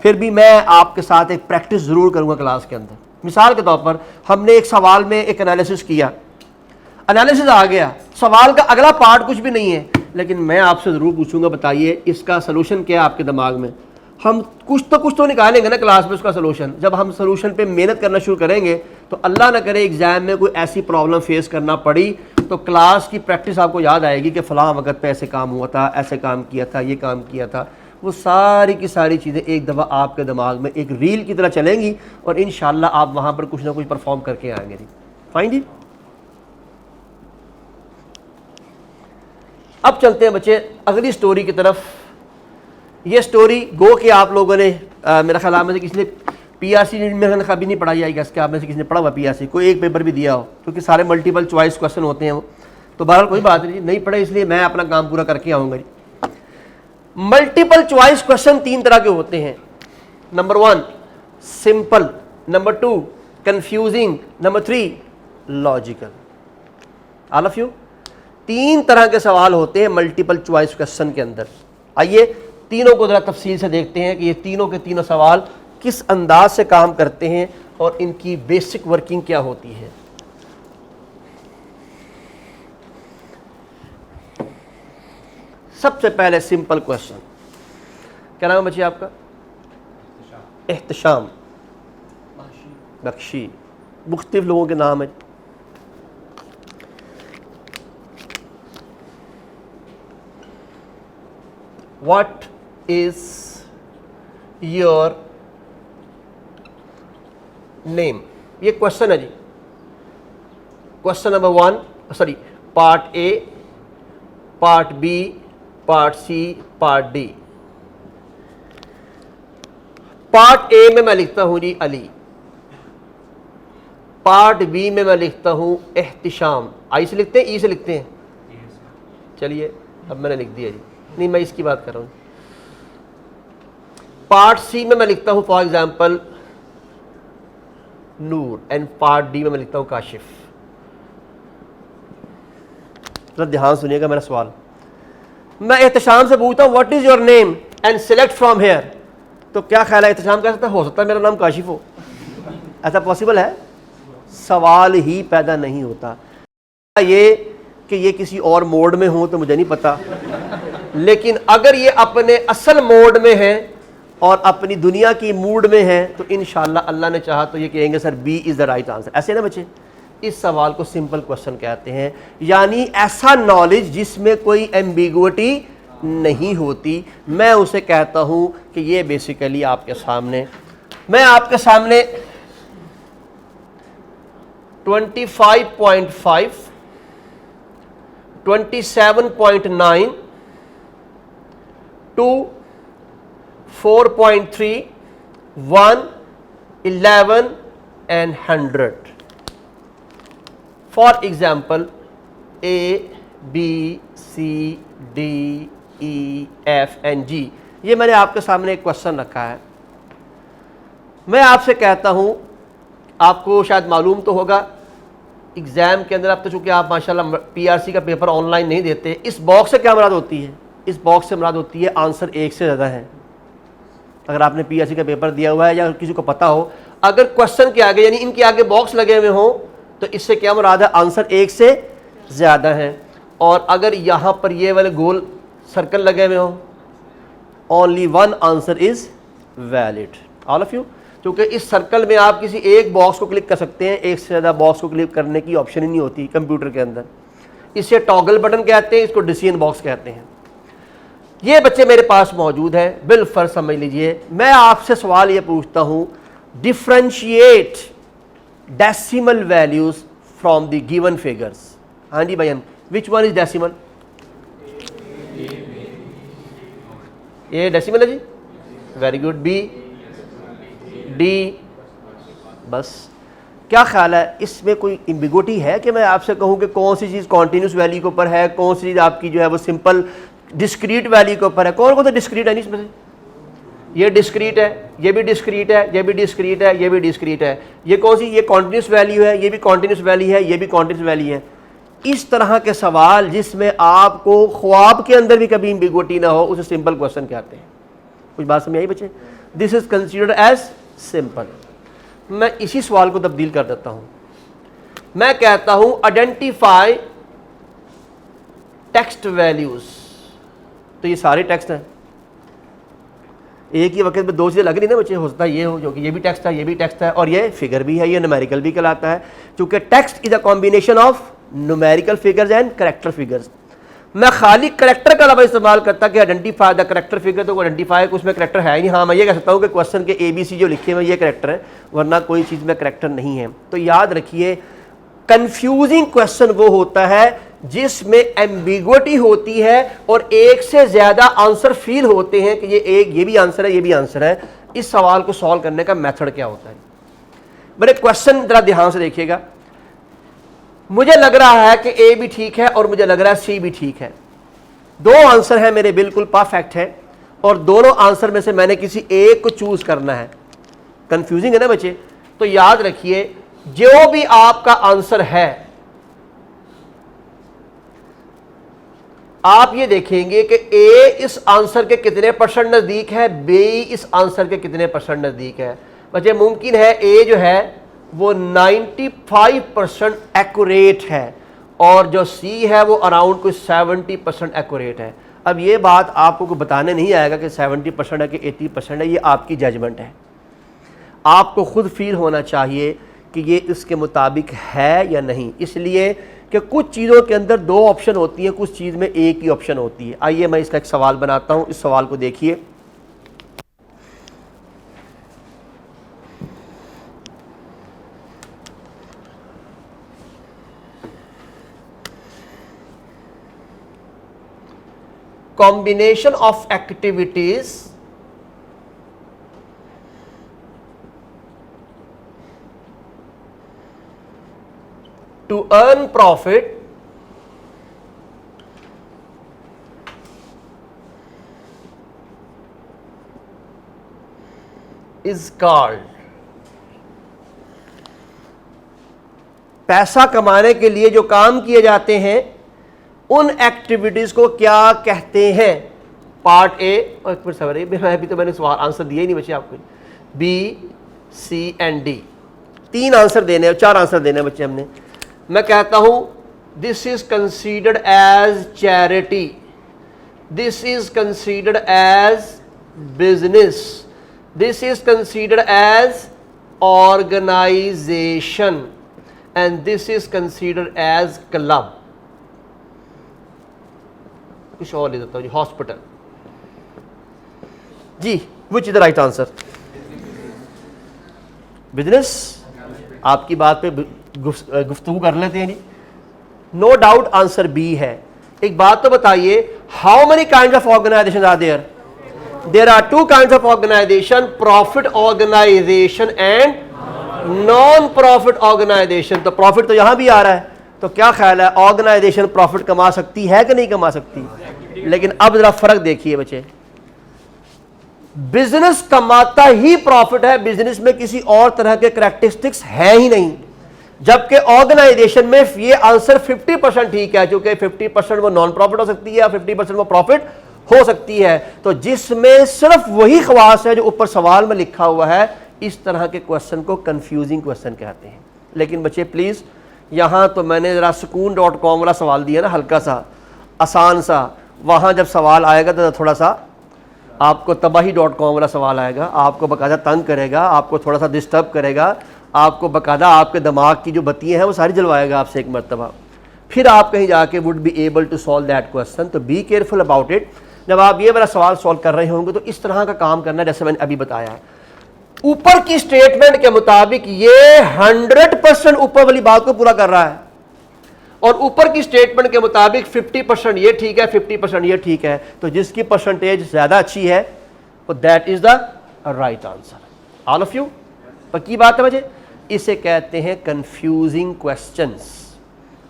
फिर भी मैं आपके साथ एक प्रैक्टिस ज़रूर करूँगा क्लास के अंदर। मिसाल के तौर पर हमने एक सवाल में एक एनालिसिस किया, एनालिसिस आ गया, सवाल का अगला पार्ट कुछ भी नहीं है, लेकिन मैं आपसे ज़रूर पूछूंगा बताइए इसका सलूशन क्या है आपके दिमाग में। हम कुछ तो निकालेंगे ना क्लास में उसका सलूशन। जब हम सलूशन पे मेहनत करना शुरू करेंगे तो अल्लाह ना करे एग्ज़ाम में कोई ऐसी प्रॉब्लम फेस करना पड़ी तो क्लास की प्रैक्टिस आपको याद आएगी कि फ़लाँ वक्त पे ऐसे काम हुआ था, ऐसे काम किया था, ये काम किया था। वो सारी की सारी चीज़ें एक दफ़ा आपके दिमाग में एक रील की तरह चलेंगी और इंशाल्लाह आप वहाँ पर कुछ ना कुछ परफॉर्म करके आएंगे जी। फाइन जी। अब चलते हैं बच्चे अगली स्टोरी की तरफ। ये स्टोरी गो कि आप लोगों ने मेरा ख्याल में से किसी ने पीआरसी में कभी नहीं पढ़ाई आई कि आप में से किसी ने पढ़ा हुआ पीआरसी, कोई एक पेपर भी दिया हो, क्योंकि सारे मल्टीपल चॉइस क्वेश्चन होते हैं वो। तो बहरहाल कोई बात नहीं पढ़े, इसलिए मैं अपना काम पूरा करके आऊँगा जी। मल्टीपल चॉइस क्वेश्चन 3 तरह के होते हैं। Number 1 simple, number 2 confusing, number 3 logical. All of you 3 तरह के सवाल होते हैं मल्टीपल चॉइस क्वेश्चन के अंदर। आइए तीनों को जरा तफसील से देखते हैं कि ये तीनों के तीनों सवाल किस अंदाज से काम करते हैं और इनकी बेसिक वर्किंग क्या होती है। सबसे पहले सिंपल क्वेश्चन, क्या नाम है बच्चे आपका? एहतशाम बख्शी, मुख्तलिफ लोगों के नाम है। What is your name? ये क्वेश्चन है जी। Question number 1, sorry part A, part B, part C, part D. Part A में मैं लिखता हूं जी अली, पार्ट बी में मैं लिखता हूं एहतिशाम। आई से लिखते हैं, ई से लिखते हैं? चलिए अब मैंने लिख दिया जी, नहीं मैं इसकी बात कर रहा हूं। पार्ट सी में मैं लिखता हूं for example Noor, and part D में मैं लिखता हूं काशिफ। तो ध्यान सुनिएगा मेरा सवाल। मैं एहतशाम से पूछता हूं what is your name and select from here, तो क्या ख्याल है एहतशाम कह सकता है? हो सकता है मेरा नाम काशिफ हो, ऐसा पॉसिबल है? सवाल ही पैदा नहीं होता। ये कि ये किसी और मोड में हो तो मुझे नहीं पता, लेकिन अगर ये अपने असल मोड में है और अपनी दुनिया की मूड में है तो इंशाल्लाह अल्लाह ने चाहा तो ये कहेंगे sir B is the right answer. ऐसे ना बच्चे, इस सवाल को सिंपल क्वेश्चन कहते हैं, यानी ऐसा नॉलेज जिसमें कोई एम्बिगुइटी नहीं होती। मैं उसे कहता हूं कि ये बेसिकली आपके सामने, मैं आपके सामने 25.5, 27.9 2 4.3 1 11 and 100 for example A B C D E F and G। ये मैंने आपके सामने एक क्वेश्चन रखा है। मैं आपसे कहता हूं, आपको शायद मालूम तो होगा एग्ज़ाम के अंदर, अब तो चूँकि आप माशाल्लाह पीआरसी का पेपर ऑनलाइन नहीं देते, इस बॉक्स से क्या मुराद होती है? इस बॉक्स से मुराद होती है आंसर एक से ज़्यादा है। अगर आपने पीआरसी का पेपर दिया हुआ है या किसी को पता हो, अगर क्वेश्चन के आगे यानी इनके आगे बॉक्स लगे हुए हों तो इससे क्या मुराद है? आंसर एक से ज़्यादा है। और अगर यहाँ पर ये वाले गोल सर्कल लगे हुए हों, only one answer is valid. All of you, क्योंकि इस सर्कल में आप किसी एक बॉक्स को क्लिक कर सकते हैं, एक से ज़्यादा बॉक्स को क्लिक करने की ऑप्शन ही नहीं होती कंप्यूटर के अंदर। इसे टॉगल बटन कहते हैं, इसको डिसीजन बॉक्स कहते हैं। ये बच्चे मेरे पास मौजूद है, बिलफर्ज समझ लीजिए। मैं आपसे सवाल ये पूछता हूँ, differentiate decimal values from the given figures. हाँ जी भैया, विच वन इज डेसिमल? ये डेसिमल है जी, वेरी गुड। बी, डी, बस। क्या ख्याल है, इसमें कोई एम्बिगुइटी है कि मैं आपसे कहूँ कि कौन सी चीज़ कॉन्टीन्यूस वैल्यू के ऊपर है, कौन सी चीज़ आपकी जो है वो सिंपल डिस्क्रीट वैल्यू के ऊपर है? कौन कौन सा डिस्क्रीट है? नहीं इसमें से ये डिस्क्रीट है, ये भी डिस्क्रीट है, ये भी डिस्क्रीट है, ये भी डिस्क्रीट है। ये कौन सी? ये कॉन्टीन्यूस वैल्यू है, ये भी कॉन्टीन्यूस वैल्यू है, ये भी कॉन्टीन्यूस वैल्यू है। इस तरह के सवाल जिसमें आपको ख्वाब के अंदर भी कभी एम्बिगुइटी ना हो, उसे सिंपल क्वेश्चन कहते हैं। कुछ बात समझ आई बच्चे? This is considered as simple. मैं इसी सवाल को तब्दील कर देता हूं। मैं कहता हूं आइडेंटिफाई टेक्स्ट वैल्यूज। तो ये सारे टेक्स्ट हैं, एक ही वक्त में दो चीज़ें लग रही ना बच्चे, हो सकता है ये हो जो कि ये भी टेक्स्ट है, ये भी टेक्स्ट है, और ये फिगर भी है, ये न्यूमेरिकल भी कहलाता है, क्योंकि text is a combination of numerical figures and character figures. मैं खाली करेक्टर का लफ्ज़ इस्तेमाल करता कि आइडेंटिफाई द करेक्टर फिगर, तो आइडेंटिफाई उसमें करेक्टर है ही नहीं। हाँ, मैं ये कह सकता हूँ कि क्वेश्चन के ABC जो लिखे हुए ये करेक्टर है, वरना कोई चीज़ में करेक्टर नहीं है। तो याद रखिए, कंफ्यूजिंग क्वेश्चन वो होता है जिसमें एम्बिगुइटी होती है और एक से ज्यादा आंसर फील होते हैं कि ये भी आंसर है, ये भी आंसर है, इस सवाल को सॉल्व करने का मेथड क्या होता है। मेरे क्वेश्चन जरा ध्यान से देखिएगा। मुझे लग रहा है कि ए भी ठीक है और मुझे लग रहा है सी भी ठीक है। दो आंसर है मेरे बिल्कुल परफेक्ट है और दोनों आंसर में से मैंने किसी एक को चूज करना है। कंफ्यूजिंग है ना बच्चे? तो याद रखिए, जो भी आपका आंसर है आप ये देखेंगे कि ए इस आंसर के कितने परसेंट नजदीक है, बी इस आंसर के कितने परसेंट नजदीक है। बच्चे मुमकिन है ए जो है वो 95% एक्यूरेट है और जो सी है वो अराउंड कोई 70% एक्यूरेट है। अब ये बात आपको कोई बताने नहीं आएगा कि 70% है कि 80% है, ये आपकी जजमेंट है। आपको खुद फील होना चाहिए कि ये इसके मुताबिक है या नहीं, इसलिए कि कुछ चीज़ों के अंदर दो ऑप्शन होती हैं, कुछ चीज़ में एक ही ऑप्शन होती है। आइए मैं इसका एक सवाल बनाता हूँ, इस सवाल को देखिए। Combination of activities to earn profit is called। पैसा कमाने के लिए जो काम किए जाते हैं उन एक्टिविटीज को क्या कहते हैं। पार्ट ए, और फिर सवाल मैं अभी तो मैंने सवाल आंसर दिया ही नहीं बच्चे आपको। बी, सी एंड डी, तीन आंसर देने हैं, चार आंसर देने हैं बच्चे हमने। मैं कहता हूं this is considered as charity, this is considered as business, this is considered as organisation and this is considered as club. कुछ और ले देता हूं जी, हॉस्पिटल जी। Which is the right answer? Business. आपकी बात पे गुफ्तगू कर लेते हैं जी। नो डाउट आंसर बी है। एक बात तो बताइए, how many kind of organisation are there? There are two kind of organisation, profit organisation and non profit organisation. तो प्रॉफिट तो यहां भी आ रहा है, तो क्या ख्याल है, ऑर्गेनाइजेशन प्रॉफिट कमा सकती है कि नहीं कमा सकती? लेकिन अब जरा फर्क देखिए बच्चे, बिजनेस कमाता ही प्रॉफिट है, बिजनेस में किसी और तरह के करैक्टरिस्टिक्स है ही नहीं। जबकि ऑर्गेनाइजेशन में ये आंसर 50% ठीक है, क्योंकि 50% वो नॉन प्रॉफिट हो सकती है या 50% वो प्रॉफिट हो सकती है। तो जिसमें सिर्फ वही ख्वास है जो ऊपर सवाल में लिखा हुआ है, इस तरह के क्वेश्चन को कंफ्यूजिंग क्वेश्चन कहते हैं। लेकिन बच्चे प्लीज, यहां तो मैंने जरा sukoon.com वाला सवाल दिया ना, हल्का सा आसान सा, वहां जब सवाल आएगा तो थोड़ा सा आपको तबाही.com वाला सवाल आएगा, आपको बकायदा तंग करेगा, आपको थोड़ा सा डिस्टर्ब करेगा, आपको बकायदा आपके दिमाग की जो बत्तियां हैं वो सारी जलवाएगा आपसे एक मरतबा, फिर आप कहीं जाके would be able to solve that question. तो बी केयरफुल अबाउट इट। जब आप ये वाला सवाल सॉल्व कर रहे होंगे तो इस तरह का काम करना, जैसे मैंने अभी बताया। ऊपर की स्टेटमेंट के मुताबिक ये 100% ऊपर वाली बात को पूरा कर रहा है और ऊपर की स्टेटमेंट के मुताबिक 50% ये ठीक है, 50% ये ठीक है। तो जिसकी परसेंटेज ज्यादा अच्छी है तो that is the right answer. All of you पक्की बात है बच्चे? इसे कहते हैं confusing questions.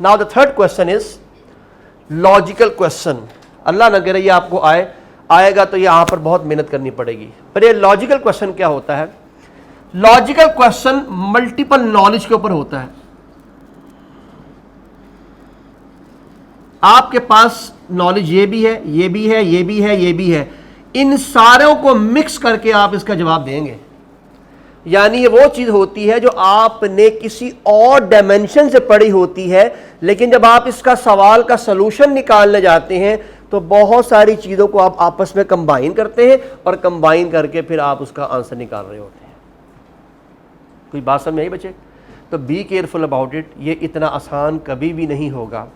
Now the third question is logical question. Allah न करे ये आपको आएगा तो यहां पर बहुत मेहनत करनी पड़ेगी। पर ये लॉजिकल क्वेश्चन क्या होता है? लॉजिकल क्वेश्चन मल्टीपल नॉलेज के ऊपर होता है। आपके पास नॉलेज ये भी है, ये भी है, ये भी है, ये भी है, इन सारों को मिक्स करके आप इसका जवाब देंगे। यानी ये वो चीज होती है जो आपने किसी और डायमेंशन से पढ़ी होती है, लेकिन जब आप इसका सवाल का सलूशन निकालने जाते हैं तो बहुत सारी चीजों को आप आपस में कंबाइन करते हैं और कंबाइन करके फिर आप उसका आंसर निकाल रहे होते हैं। कोई बात समझ में आई बच्चे? तो बी केयरफुल अबाउट इट। ये इतना आसान कभी भी नहीं होगा,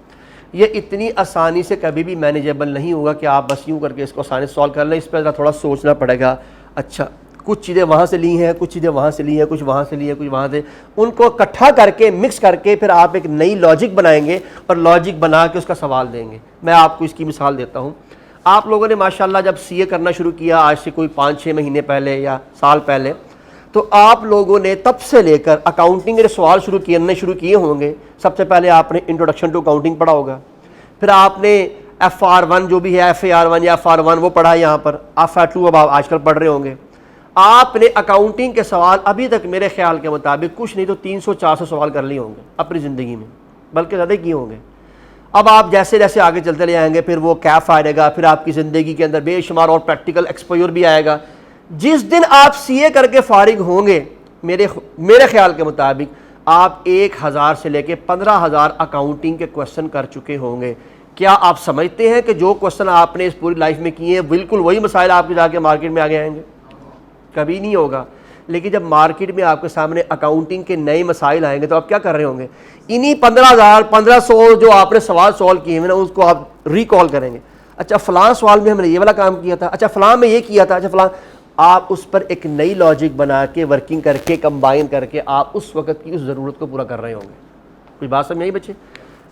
ये इतनी आसानी से कभी भी मैनेजेबल नहीं होगा कि आप बस यूं करके इसको आसानी से सॉल्व कर लें। इस पर थोड़ा सोचना पड़ेगा। अच्छा कुछ चीज़ें वहाँ से ली हैं, कुछ चीज़ें वहाँ से ली हैं, कुछ वहाँ से ली हैं, कुछ वहाँ से, उनको इकट्ठा करके मिक्स करके फिर आप एक नई लॉजिक बनाएंगे और लॉजिक बना के उसका सवाल देंगे। मैं आपको इसकी मिसाल देता हूँ। आप लोगों ने माशाल्लाह जब सीए करना शुरू किया आज से कोई 5-6 महीने पहले या साल पहले, तो आप लोगों ने तब से लेकर अकाउंटिंग के सवाल शुरू किए होंगे। सबसे पहले आपने इंट्रोडक्शन टू अकाउंटिंग पढ़ा होगा, फिर आपने FR1 जो भी है, FAR1 या FR1 वो पढ़ा है यहाँ पर, FR2 अब आप आजकल पढ़ रहे होंगे। आपने अकाउंटिंग के सवाल अभी तक मेरे ख्याल के मुताबिक कुछ नहीं तो 300-400 सवाल कर लिए होंगे अपनी ज़िंदगी में, बल्कि ज़्यादा किए होंगे। अब आप जैसे जैसे आगे चलते ले आएंगे फिर वो कैफ आएगा, फिर आपकी ज़िंदगी के अंदर बेशुमार और प्रैक्टिकल एक्सपोजर भी आएगा। जिस दिन आप सीए करके फारिग होंगे, मेरे ख्याल के मुताबिक आप 1000 से लेके 15,000 अकाउंटिंग के क्वेश्चन कर चुके होंगे। क्या आप समझते हैं कि जो क्वेश्चन आपने इस पूरी लाइफ में किए हैं बिल्कुल वही मसाइल आपके जाके मार्केट में आगे आएंगे? कभी नहीं होगा। लेकिन जब मार्केट में आपके सामने अकाउंटिंग के नए मसाइल आएंगे तो आप क्या कर रहे होंगे? इन्हीं 15,000 1500 जो आपने सवाल सॉल्व किए हैं ना, उसको आप रिकॉल करेंगे। अच्छा फ़लाँ सवाल में हमने ये वाला काम किया था, अच्छा फ़लाँ में ये किया था, अच्छा फ़लाँ, आप उस पर एक नई लॉजिक बना के वर्किंग करके कंबाइन करके आप उस वक्त की उस ज़रूरत को पूरा कर रहे होंगे। कुछ बात समझ आई बच्चे?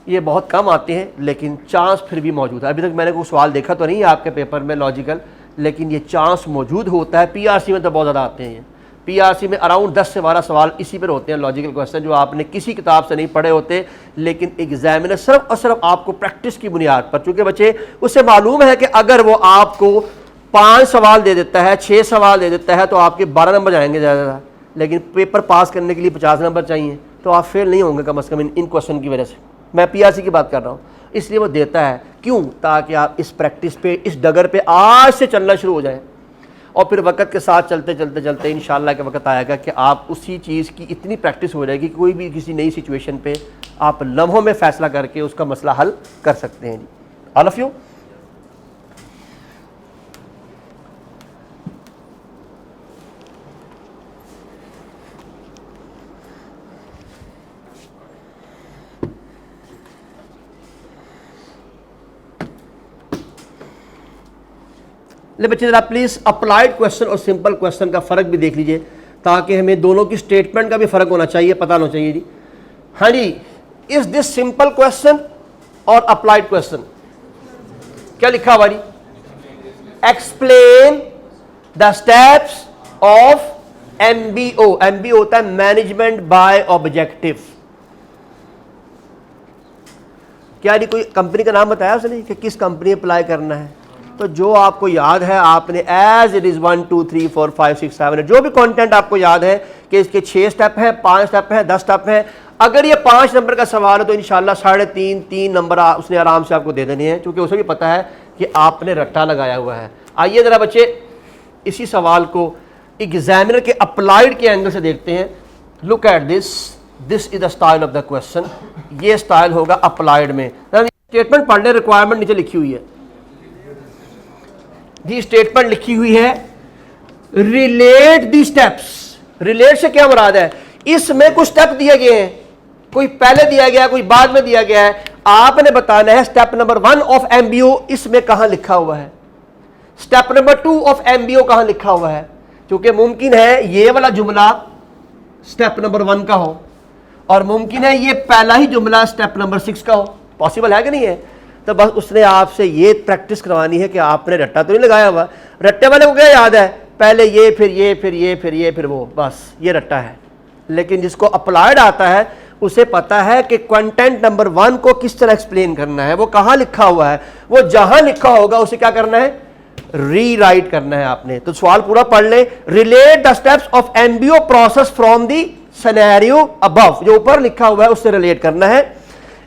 ये बहुत कम आते हैं लेकिन चांस फिर भी मौजूद है। अभी तक मैंने कोई सवाल देखा तो नहीं है आपके पेपर में लॉजिकल, लेकिन ये चांस मौजूद होता है। पीआरसी में तो बहुत ज़्यादा आते हैं। पीआरसी में अराउंड 10 से 12 सवाल इसी पर होते हैं, लॉजिकल क्वेश्चन, जो आपने किसी किताब से नहीं पढ़े होते, लेकिन एग्जामिनर सिर्फ और सिर्फ आपको प्रैक्टिस की बुनियाद पर, चूँकि बच्चे उसे मालूम है कि अगर वो आपको 5 सवाल दे देता है, 6 सवाल दे देता है तो आपके 12 नंबर जाएंगे ज़्यादा, लेकिन पेपर पास करने के लिए 50 नंबर चाहिए, तो आप फेल नहीं होंगे कम अज़ कम इन क्वेश्चन की वजह से। मैं पीआरसी की बात कर रहा हूँ, इसलिए वो देता है। क्यों? ताकि आप इस प्रैक्टिस पे, इस डगर पे आज से चलना शुरू हो जाएं, और फिर वक्त के साथ चलते चलते चलते इंशाल्लाह के वक्त आएगा कि आप उसी चीज़ की इतनी प्रैक्टिस हो जाएगी कि कोई भी किसी नई सिचुएशन पे आप लम्हों में फ़ैसला करके उसका मसला हल कर सकते हैं। All of you. ले बच्चे जरा प्लीज़ अप्लाइड क्वेश्चन और सिंपल क्वेश्चन का फ़र्क भी देख लीजिए, ताकि हमें दोनों की स्टेटमेंट का भी फ़र्क होना चाहिए, पता होना चाहिए जी। हाँ जी, इज़ दिस सिंपल क्वेश्चन और अप्लाइड क्वेश्चन? क्या लिखा हुआ जी? Explain the steps of MBO। MBO होता है मैनेजमेंट बाय ऑब्जेक्टिव। क्या जी कोई कंपनी का नाम बताया उसने कि किस कंपनी अप्लाई करना है? तो जो आपको याद है आपने एज इट इज़ 1 2 3 4 5 6 7 जो भी कंटेंट आपको याद है कि इसके 6 स्टेप हैं, 5 स्टेप हैं, 10 स्टेप हैं, अगर ये 5 नंबर का सवाल है तो इंशाल्लाह 3.5 नंबर उसने आराम से आपको दे देने हैं, क्योंकि उसे भी पता है कि आपने रट्टा लगाया हुआ है। आइए ज़रा बच्चे इसी सवाल को एग्जामिनर के अप्लाइड के एंगल से देखते हैं। Look at this is the style of the question. ये स्टाइल होगा अप्लाइड में। स्टेटमेंट पढ़ने, रिक्वायरमेंट नीचे लिखी हुई है जी, स्टेटमेंट लिखी हुई है रिलेट दी स्टेप्स। रिलेट से क्या मुराद है? इसमें कुछ स्टेप दिए गए हैं, कोई पहले दिया गया, कोई बाद में दिया गया है। आपने बताना है स्टेप नंबर 1 ऑफ MBO इसमें कहां लिखा हुआ है, स्टेप नंबर 2 ऑफ MBO कहां लिखा हुआ है। क्योंकि मुमकिन है ये वाला जुमला स्टेप नंबर 1 का हो और मुमकिन है ये पहला ही जुमला स्टेप नंबर 6 का हो। पॉसिबल है कि नहीं है? तो बस उसने आपसे ये प्रैक्टिस करवानी है कि आपने रट्टा तो नहीं लगाया हुआ। रट्टे वाले को क्या याद है? पहले ये, फिर ये, फिर ये, फिर ये, फिर वो, बस ये रट्टा है। लेकिन जिसको अप्लाइड आता है उसे पता है कि कंटेंट नंबर 1 को किस तरह एक्सप्लेन करना है, वो कहाँ लिखा हुआ है, वो जहां लिखा होगा उसे क्या करना है? रीराइट करना है आपने। तो सवाल पूरा पढ़ ले। Relate the steps of MBO process from the scenario above, जो ऊपर लिखा हुआ है उससे रिलेट करना है।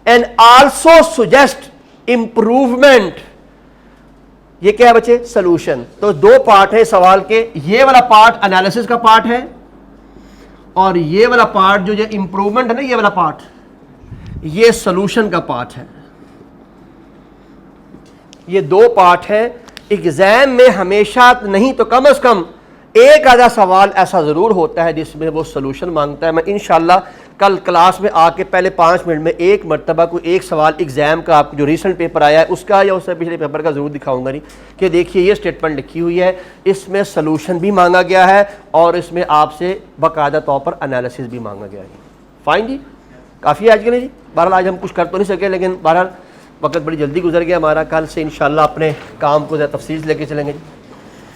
And also suggest improvement. ये क्या है बच्चे? सॉल्यूशन। तो 2 पार्ट है सवाल के। ये वाला पार्ट एनालिसिस का पार्ट है और ये वाला पार्ट जो ये इंप्रूवमेंट है ना, ये वाला पार्ट, ये सॉल्यूशन का पार्ट है। ये 2 पार्ट है। एग्जाम में हमेशा नहीं तो कम से कम एक आधा सवाल ऐसा जरूर होता है जिसमें वो सॉल्यूशन मांगता है। मैं इंशाल्लाह कल क्लास में आके पहले 5 मिनट में एक मरतबा कोई एक सवाल एग्जाम का आपको जो रिसेंट पेपर आया है उसका या उससे पिछले पेपर का ज़रूर दिखाऊंगा नहीं कि देखिए ये स्टेटमेंट लिखी हुई है, इसमें सलूशन भी मांगा गया है और इसमें आपसे बाकायदा तौर पर एनालिसिस भी मांगा गया है। फाइन जी, काफ़ी है आज के लिए जी। बहरहाल आज हम कुछ कर तो नहीं सके, लेकिन बहरहाल वक्त बड़ी जल्दी गुजर गया हमारा। कल से इंशाल्लाह अपने काम को ज़्यादा तफसील से लेके चलेंगे जी।